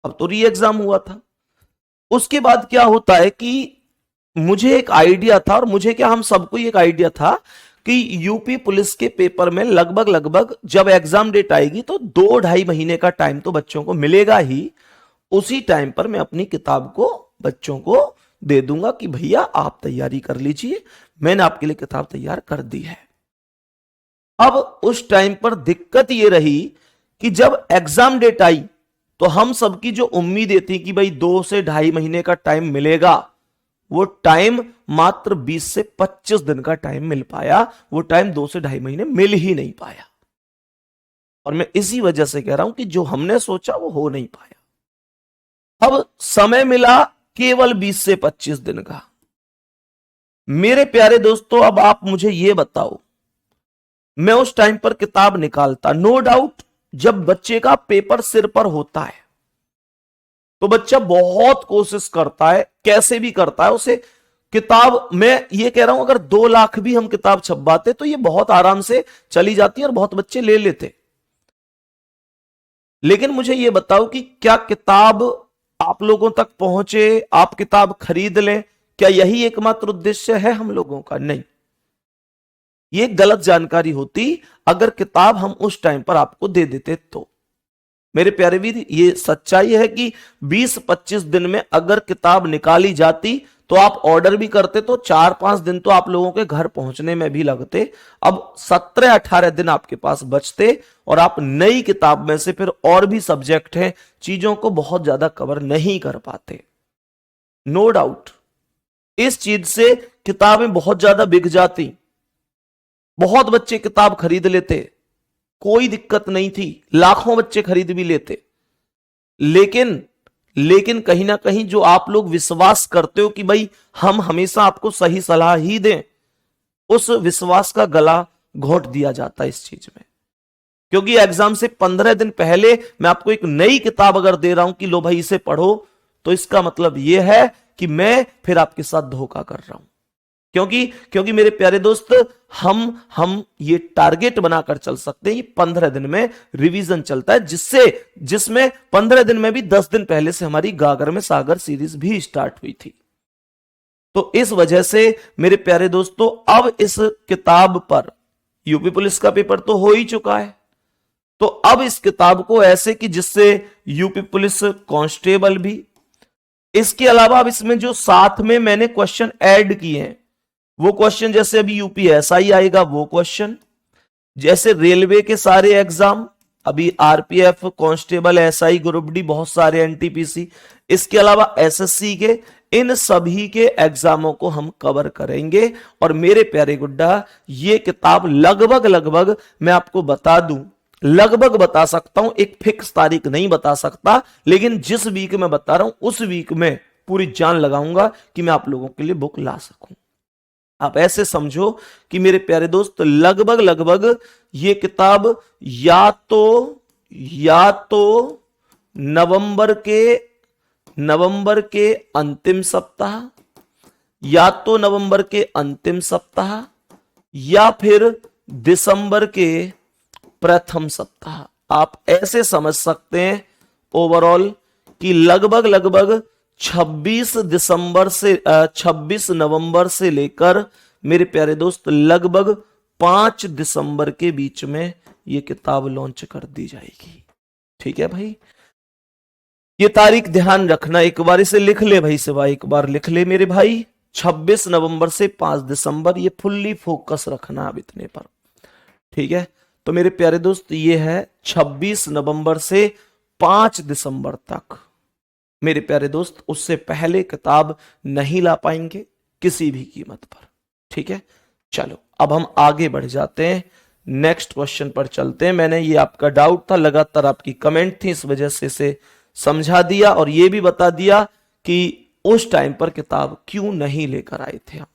अब तो री एग्जाम हुआ था। उसके बाद क्या होता है कि मुझे एक आइडिया था, और मुझे क्या, हम सबको एक आइडिया था कि यूपी पुलिस के पेपर में लगभग जब एग्जाम डेट आएगी तो 2-2.5 महीने का टाइम तो बच्चों को मिलेगा ही। उसी टाइम पर मैं अपनी किताब को बच्चों को दे दूंगा कि भैया आप तैयारी कर लीजिए, मैंने आपके लिए किताब तैयार कर दी है। अब उस टाइम पर दिक्कत यह रही कि जब एग्जाम डेट आई तो हम सबकी जो उम्मीदें थी कि भाई 2 से 2.5 महीने का टाइम मिलेगा, वो टाइम मात्र 20 से 25 दिन का टाइम मिल पाया। वो टाइम 2 से 2.5 महीने मिल ही नहीं पाया। और मैं इसी वजह से कह रहा हूं कि जो हमने सोचा वो हो नहीं पाया। अब समय मिला केवल 20 से 25 दिन का। मेरे प्यारे दोस्तों, अब आप मुझे यह बताओ, मैं उस टाइम पर किताब निकालता, नो डाउट जब बच्चे का पेपर सिर पर होता है तो बच्चा बहुत कोशिश करता है, कैसे भी करता है, उसे किताब, मैं ये कह रहा हूं अगर 2 लाख भी हम किताब छपवाते तो ये बहुत आराम से चली जाती है और बहुत बच्चे ले लेते। लेकिन मुझे ये बताओ कि क्या किताब आप लोगों तक पहुंचे, आप किताब खरीद लें, क्या यही एकमात्र उद्देश्य है हम लोगों का? नहीं, ये गलत जानकारी होती अगर किताब हम उस टाइम पर आपको दे देते तो। मेरे प्यारे वीर, ये सच्चाई है कि 20-25 दिन में अगर किताब निकाली जाती तो आप ऑर्डर भी करते तो 4-5 दिन तो आप लोगों के घर पहुंचने में भी लगते। अब 17-18 दिन आपके पास बचते और आप नई किताब में से फिर और भी सब्जेक्ट हैं, चीजों को बहुत ज्यादा कवर नहीं कर पाते। नो डाउट इस चीज से किताबें बहुत ज्यादा बिक जाती, बहुत बच्चे किताब खरीद लेते, कोई दिक्कत नहीं थी, लाखों बच्चे खरीद भी लेते। लेकिन कहीं ना कहीं जो आप लोग विश्वास करते हो कि भाई हम हमेशा आपको सही सलाह ही दें, उस विश्वास का गला घोंट दिया जाता है इस चीज में। क्योंकि एग्जाम से 15 दिन पहले मैं आपको एक नई किताब अगर दे रहा हूं कि लो भाई इसे पढ़ो, तो इसका मतलब यह है कि मैं फिर आपके साथ धोखा कर रहा हूं। क्योंकि मेरे प्यारे दोस्त, हम ये टारगेट बनाकर चल सकते हैं। ये 15 दिन में रिवीजन चलता है, जिसमें 15 दिन में भी 10 दिन पहले से हमारी गागर में सागर सीरीज भी स्टार्ट हुई थी। तो इस वजह से मेरे प्यारे दोस्तों, अब इस किताब पर यूपी पुलिस का पेपर तो हो ही चुका है, तो अब इस किताब को ऐसे कि जिससे यूपी पुलिस कांस्टेबल भी, इसके अलावा अब इसमें जो साथ में मैंने क्वेश्चन ऐड किए हैं वो क्वेश्चन, जैसे अभी यूपीएसआई आएगा वो क्वेश्चन, जैसे रेलवे के सारे एग्जाम, अभी RPF, constable, SI, group D, बहुत सारे एनटीपीसी, इसके अलावा एसएससी के, इन सभी के एग्जामों को हम कवर करेंगे। और मेरे प्यारे गुड्डा, ये किताब लगभग मैं आपको बता दूं, लगभग बता सकता हूं, एक फिक्स तारीख नहीं बता सकता, लेकिन जिस वीक में बता रहा हूं उस वीक में पूरी जान लगाऊंगा कि मैं आप लोगों के लिए बुक ला सकूं। आप ऐसे समझो कि मेरे प्यारे दोस्त, लगभग ये किताब या तो नवंबर के अंतिम सप्ताह, या तो नवंबर के अंतिम सप्ताह, या फिर दिसंबर के प्रथम सप्ताह। आप ऐसे समझ सकते हैं ओवरऑल कि लगभग 26 नवंबर से लेकर मेरे प्यारे दोस्त लगभग 5 दिसंबर के बीच में यह किताब लॉन्च कर दी जाएगी। ठीक है भाई, ये तारीख ध्यान रखना, एक बार इसे लिख ले भाई सिवा, एक बार लिख ले मेरे भाई। 26 नवंबर से 5 दिसंबर, ये फुल्ली फोकस रखना अब इतने पर। ठीक है, तो मेरे प्यारे दोस्त ये है 26 नवंबर से 5 दिसंबर तक मेरे प्यारे दोस्त, उससे पहले किताब नहीं ला पाएंगे किसी भी कीमत पर। ठीक है, चलो अब हम आगे बढ़ जाते हैं, नेक्स्ट क्वेश्चन पर चलते हैं। मैंने ये आपका डाउट था, लगातार आपकी कमेंट थी, इस वजह से इसे समझा दिया और ये भी बता दिया कि उस टाइम पर किताब क्यों नहीं लेकर आए थे हम।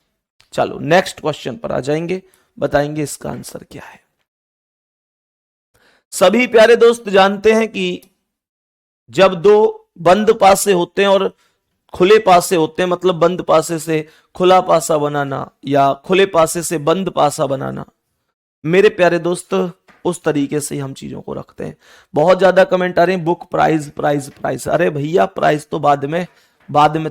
चलो नेक्स्ट क्वेश्चन पर आ जाएंगे, बताएंगे इसका आंसर क्या है। सभी प्यारे दोस्त जानते हैं कि जब दो बंद पासे होते हैं और खुले पासे होते हैं, मतलब बंद पासे से खुला पासा बनाना या खुले पासे से बंद पासा बनाना, मेरे प्यारे दोस्त उस तरीके से हम चीजों को रखते हैं। बहुत ज्यादा कमेंट आ रहे हैं बुक प्राइस प्राइस प्राइस। अरे भैया प्राइस तो बाद में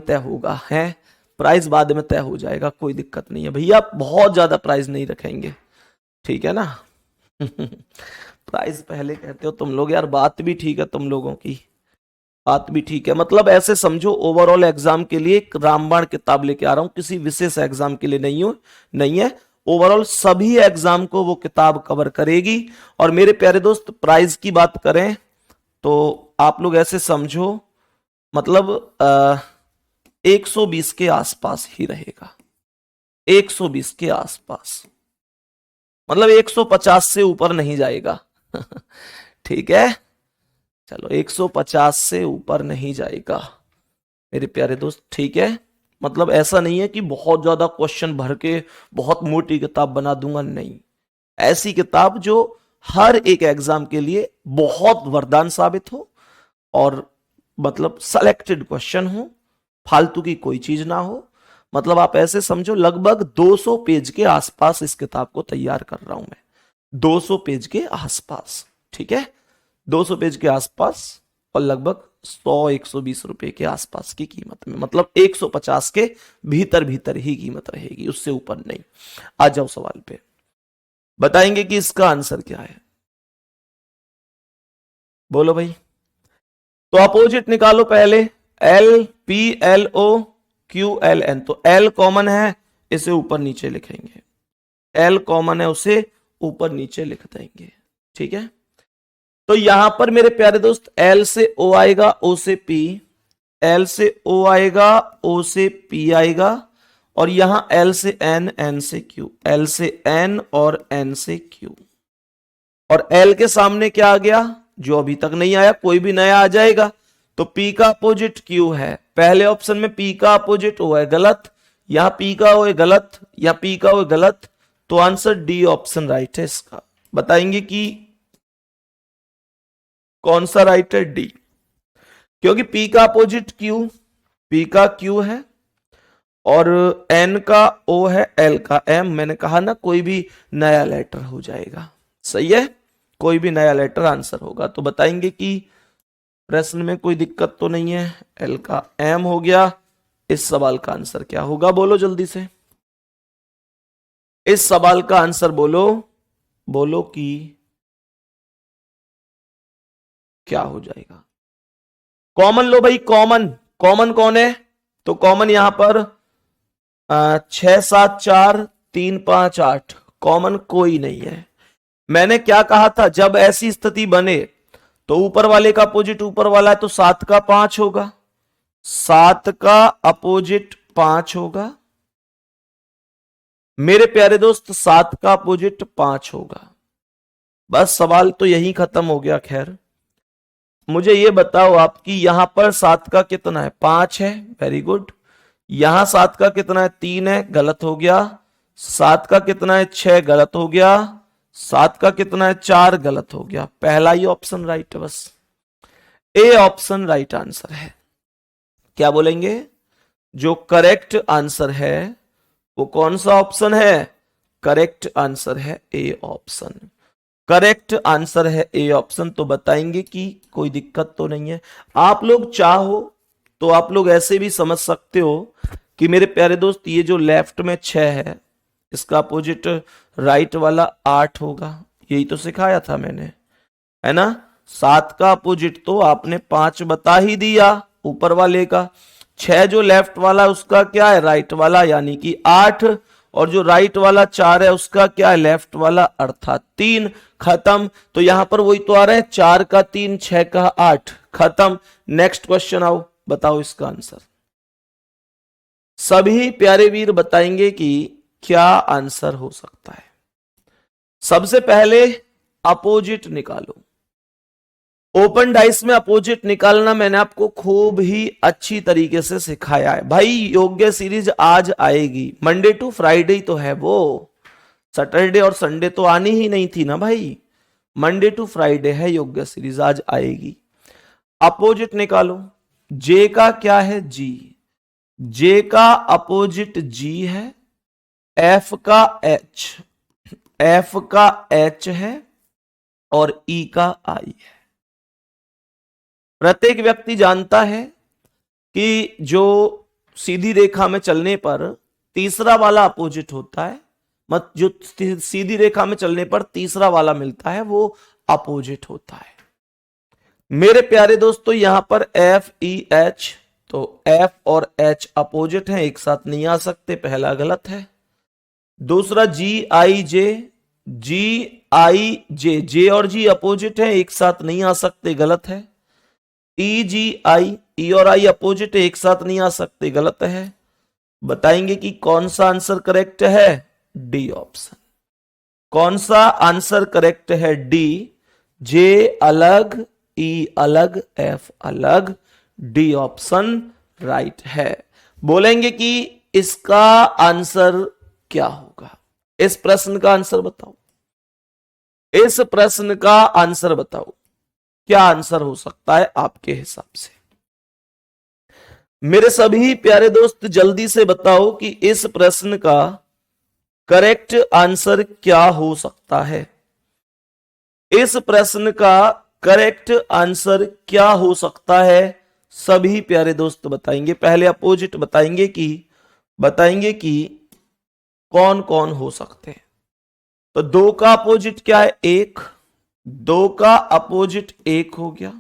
तय होगा, है प्राइस बाद में तय हो जाएगा, कोई दिक्कत नहीं है भैया, बहुत ज्यादा प्राइस नहीं रखेंगे, ठीक है ना। प्राइस पहले कहते हो तुम लोग यार, बात भी ठीक है तुम लोगों की, बात भी ठीक है। मतलब ऐसे समझो ओवरऑल एग्जाम के लिए एक रामबाण किताब लेके आ रहा हूं, किसी विशेष एग्जाम के लिए नहीं है, ओवरऑल सभी एग्जाम को वो किताब कवर करेगी। और मेरे प्यारे दोस्त प्राइस की बात करें तो आप लोग ऐसे समझो, मतलब 120 के आसपास ही रहेगा, 120 के आसपास, मतलब 150 से ऊपर नहीं जाएगा। ठीक है, चलो 150 से ऊपर नहीं जाएगा मेरे प्यारे दोस्त, ठीक है। मतलब ऐसा नहीं है कि बहुत ज्यादा क्वेश्चन भर के बहुत मोटी किताब बना दूंगा, नहीं, ऐसी किताब जो हर एक एग्जाम के लिए बहुत वरदान साबित हो और मतलब सेलेक्टेड क्वेश्चन हो, फालतू की कोई चीज ना हो। मतलब आप ऐसे समझो लगभग 200 पेज के आसपास इस किताब को तैयार कर रहा हूं मैं, 200 पेज के आसपास, ठीक है, 200 पेज के आसपास और लगभग 100-120 रुपए के आसपास की कीमत में, मतलब 150 के भीतर ही कीमत रहेगी, उससे ऊपर नहीं। आ जाओ सवाल पे, बताएंगे कि इसका आंसर क्या है, बोलो भाई। तो अपोजिट निकालो पहले, L P L O Q L N, तो एल कॉमन है, इसे ऊपर नीचे लिखेंगे, एल कॉमन है उसे ऊपर नीचे लिख देंगे, ठीक है। तो यहां पर मेरे प्यारे दोस्त एल से ओ आएगा, ओ से पी, एल से ओ आएगा, ओ से पी आएगा, और यहां एल से एन, एन से क्यू, एल से एन और एन से क्यू। और एल के सामने क्या आ गया, जो अभी तक नहीं आया, कोई भी नया आ जाएगा। तो पी का अपोजिट क्यू है, पहले ऑप्शन में पी का अपोजिट ओ है, गलत, यहां पी का ओ है गलत, या पी का ओ है गलत, तो आंसर डी ऑप्शन राइट है इसका। बताएंगे कि कौन सा राइट है, डी, क्योंकि पी का अपोजिट क्यू, पी का क्यू है और एन का ओ है, एल का एम। मैंने कहा ना कोई भी नया लेटर हो जाएगा, सही है, कोई भी नया लेटर आंसर होगा। तो बताएंगे कि प्रश्न में कोई दिक्कत तो नहीं है, एल का एम हो गया। इस सवाल का आंसर क्या होगा, बोलो जल्दी से, इस सवाल का आंसर बोलो, बोलो कि क्या हो जाएगा। कॉमन लो भाई, कॉमन, कॉमन कौन है, तो कॉमन यहां पर 6 7 4 3 5 8, कॉमन कोई नहीं है। मैंने क्या कहा था, जब ऐसी स्थिति बने तो ऊपर वाले का अपोजिट ऊपर वाला है, तो 7 का 5 होगा, 7 का अपोजिट 5 होगा मेरे प्यारे दोस्त, 7 का अपोजिट 5 होगा। बस सवाल तो यही खत्म हो गया। खैर मुझे ये बताओ आपकी यहां पर 7 का कितना है, 5 है, वेरी गुड। यहां 7 का कितना है, 3 है, गलत हो गया। 7 का कितना है, 6, गलत हो गया। 7 का कितना है, 4, गलत हो गया। पहला ही ऑप्शन राइट है, बस ए ऑप्शन राइट आंसर है। क्या बोलेंगे, जो करेक्ट आंसर है वो कौन सा ऑप्शन है, करेक्ट आंसर है ए ऑप्शन। करेक्ट आंसर है ए ऑप्शन। तो बताएंगे कि कोई दिक्कत तो नहीं है। आप लोग चाहो तो आप लोग ऐसे भी समझ सकते हो कि मेरे प्यारे दोस्त ये जो लेफ्ट में 6 है इसका अपोजिट राइट वाला 8 होगा। यही तो सिखाया था मैंने, है ना। 7 का अपोजिट तो आपने 5 बता ही दिया ऊपर वाले का। 6 जो लेफ्ट वाला उसका क्या है, राइट वाला, यानी कि 8। और जो राइट वाला 4 है उसका क्या है, लेफ्ट वाला, अर्थात 3। खत्म। तो यहां पर वही तो आ रहा है, 4 का 3, 6 का 8, खत्म। नेक्स्ट क्वेश्चन आओ, बताओ इसका आंसर। सभी प्यारे वीर बताएंगे कि क्या आंसर हो सकता है। सबसे पहले अपोजिट निकालो। ओपन डाइस में अपोजिट निकालना मैंने आपको खूब ही अच्छी तरीके से सिखाया है भाई। योग्य सीरीज आज आएगी, मंडे टू फ्राइडे तो है वो, सैटरडे और संडे तो आनी ही नहीं थी ना भाई। मंडे टू फ्राइडे है योग्य सीरीज, आज आएगी। अपोजिट निकालो। जे का क्या है, जी। जे का अपोजिट जी है। एफ का एच, एफ का एच है और ई का आई है। प्रत्येक व्यक्ति जानता है कि जो सीधी रेखा में चलने पर तीसरा वाला अपोजिट होता है, मत जो सीधी रेखा में चलने पर तीसरा वाला मिलता है वो अपोजिट होता है। मेरे प्यारे दोस्तों यहां पर एफ ई एच, तो एफ और एच अपोजिट हैं, एक साथ नहीं आ सकते, पहला गलत है। दूसरा जी आई जे, जी आई जे, जे और जी अपोजिट है, एक साथ नहीं आ सकते, गलत है। ई जी आई, ई और आई अपोजिट है, एक साथ नहीं आ सकते, गलत है। बताएंगे कि कौन सा आंसर करेक्ट है, डी ऑप्शन। कौन सा आंसर करेक्ट है, डी। जे अलग, ई अलग, एफ अलग, डी ऑप्शन राइट है। बोलेंगे कि इसका आंसर क्या होगा। इस प्रश्न का आंसर बताओ, इस प्रश्न का आंसर बताओ, क्या आंसर हो सकता है आपके हिसाब से। मेरे सभी प्यारे दोस्त जल्दी से बताओ कि इस प्रश्न का करेक्ट आंसर क्या हो सकता है। इस प्रश्न का करेक्ट आंसर क्या हो सकता है, सभी प्यारे दोस्त बताएंगे। पहले अपोजिट बताएंगे कि कौन कौन हो सकते हैं। तो 2 का अपोजिट क्या है, 1। 2 का अपोजिट 1 हो गया।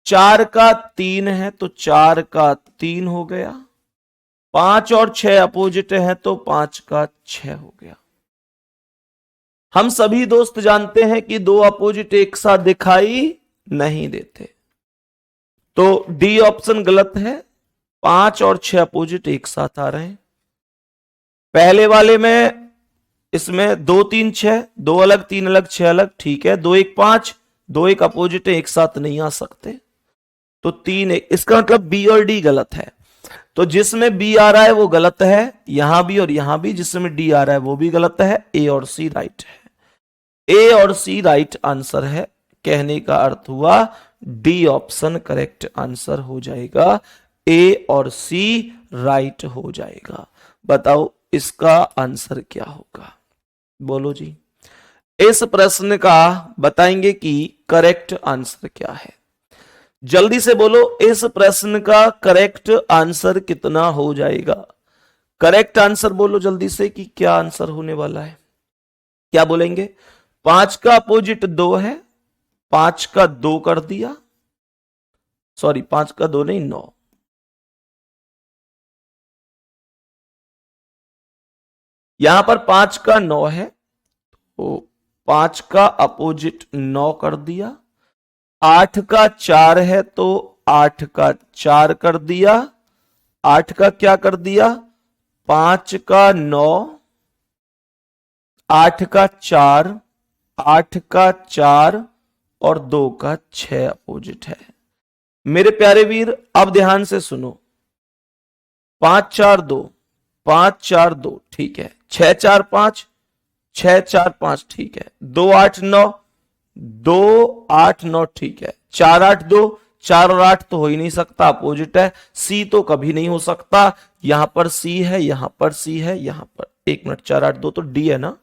4 का 3 है तो 4 का 3 हो गया। 5 और 6 अपोजिट है तो 5 का 6 हो गया। हम सभी दोस्त जानते हैं कि 2 अपोजिट एक साथ दिखाई नहीं देते, तो डी ऑप्शन गलत है। 5 और 6 अपोजिट एक साथ आ रहे हैं। पहले वाले में इसमें 2 3 6, 2 अलग 3 अलग 6 अलग, ठीक है। 2 1 5, 2 1 अपोजिट एक साथ नहीं आ सकते, तो 3 1, इसका मतलब बी और डी गलत है। तो जिसमें बी आ रहा है वो गलत है, यहां भी और यहां भी। जिसमें डी आ रहा है वो भी गलत है। ए और सी राइट है। ए और सी राइट आंसर है। कहने का अर्थ हुआ डी ऑप्शन करेक्ट आंसर हो जाएगा। ए और सी राइट हो जाएगा। बताओ इसका आंसर क्या होगा, बोलो जी। इस प्रश्न का बताएंगे कि करेक्ट आंसर क्या है। जल्दी से बोलो, इस प्रश्न का करेक्ट आंसर कितना हो जाएगा। करेक्ट आंसर बोलो जल्दी से कि क्या आंसर होने वाला है। क्या बोलेंगे, 5 का अपोजिट 2 है, 5 का 2 कर दिया, सॉरी 5 का 2 नहीं 9। यहां पर 5 का 9 है तो 5 का अपोजिट 9 कर दिया। 8 का 4 है तो 8 का 4 कर दिया। 8 का क्या कर दिया, 5 का 9, 8 का 4, 8 का 4 और 2 का 6 अपोजिट है। मेरे प्यारे वीर अब ध्यान से सुनो। 5 4 2, 5 4 2, ठीक है। 6 4 5, 6 4 5, ठीक है। 2 8 9, 2 8 9, ठीक है। 4 8 2, 4 और 8 तो हो ही नहीं सकता, अपोजिट है। सी तो कभी नहीं हो सकता। यहां पर सी है, यहां पर सी है, यहां पर 1 मिनट, 4 8 2 तो डी है ना।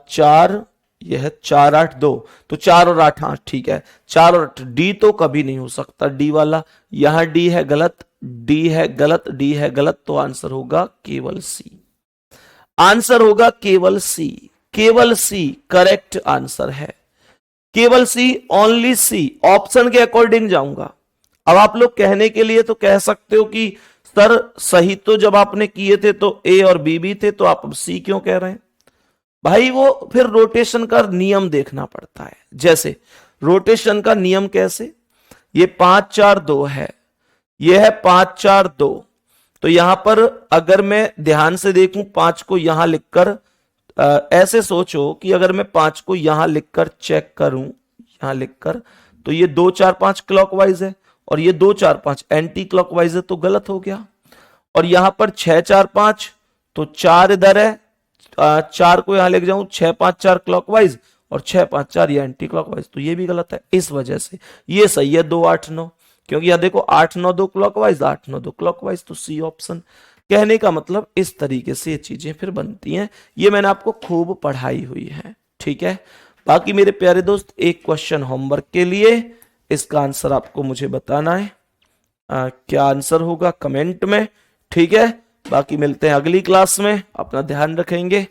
4 ये है 4 8 2, तो 4 और 8, हाँ ठीक है, 4 और 8, डी तो कभी नहीं हो सकता, डी वाला, यहां डी है गलत, डी है गलत, डी है गलत, तो आंसर होगा केवल सी। आंसर होगा केवल सी, केवल सी करेक्ट आंसर है, केवल सी, ओनली सी। ऑप्शन के अकॉर्डिंग जाऊंगा। अब आप लोग कहने के लिए तो कह सकते हो कि सर सही तो जब आपने किए थे तो ए और बी भी थे, तो आप अब सी क्यों कह रहे हैं? भाई वो फिर रोटेशन का नियम देखना पड़ता है। जैसे रोटेशन का नियम कैसे, ये 5 4 2 है, ये है 5 4 2, तो यहां पर अगर मैं ध्यान से देखूं 5 को यहां लिखकर, ऐसे सोचो कि अगर मैं 5 को यहां लिखकर चेक करूं, यहां लिखकर, तो ये 2 4 5 क्लॉकवाइज है और ये 2 4 5 एंटी क्लॉकवाइज है, तो गलत हो गया। और यहां पर 6 4 5, तो 4 इधर है, 4 को यहां लेके जाऊं, 6 5 4 क्लॉकवाइज और 6 5 4 ये एंटी क्लॉकवाइज, तो ये भी गलत है। इस वजह से ये सही है 2 8 9, क्योंकि यहां देखो 8 9 2 क्लॉकवाइज, 8 9 2 क्लॉकवाइज, तो सी ऑप्शन। कहने का मतलब इस तरीके से ये चीजें फिर बनती हैं। ये मैंने आपको खूब पढ़ाई हुई है, ठीक है। बाकी मेरे प्यारे दोस्त, एक क्वेश्चन होमवर्क के लिए, इसका आंसर आपको मुझे बताना है। क्या आंसर होगा कमेंट में, ठीक है। बाकी मिलते हैं अगली क्लास में, अपना ध्यान रखेंगे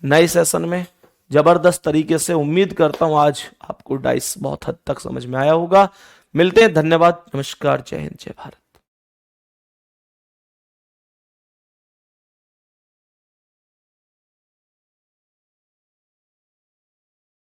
नए सेशन में। जबरदस्त तरीके से उम्मीद करता हूं आज आपको डाइस बहुत हद तक समझ में आया होगा। मिलते हैं, धन्यवाद, नमस्कार, जय हिंद, जय भारत।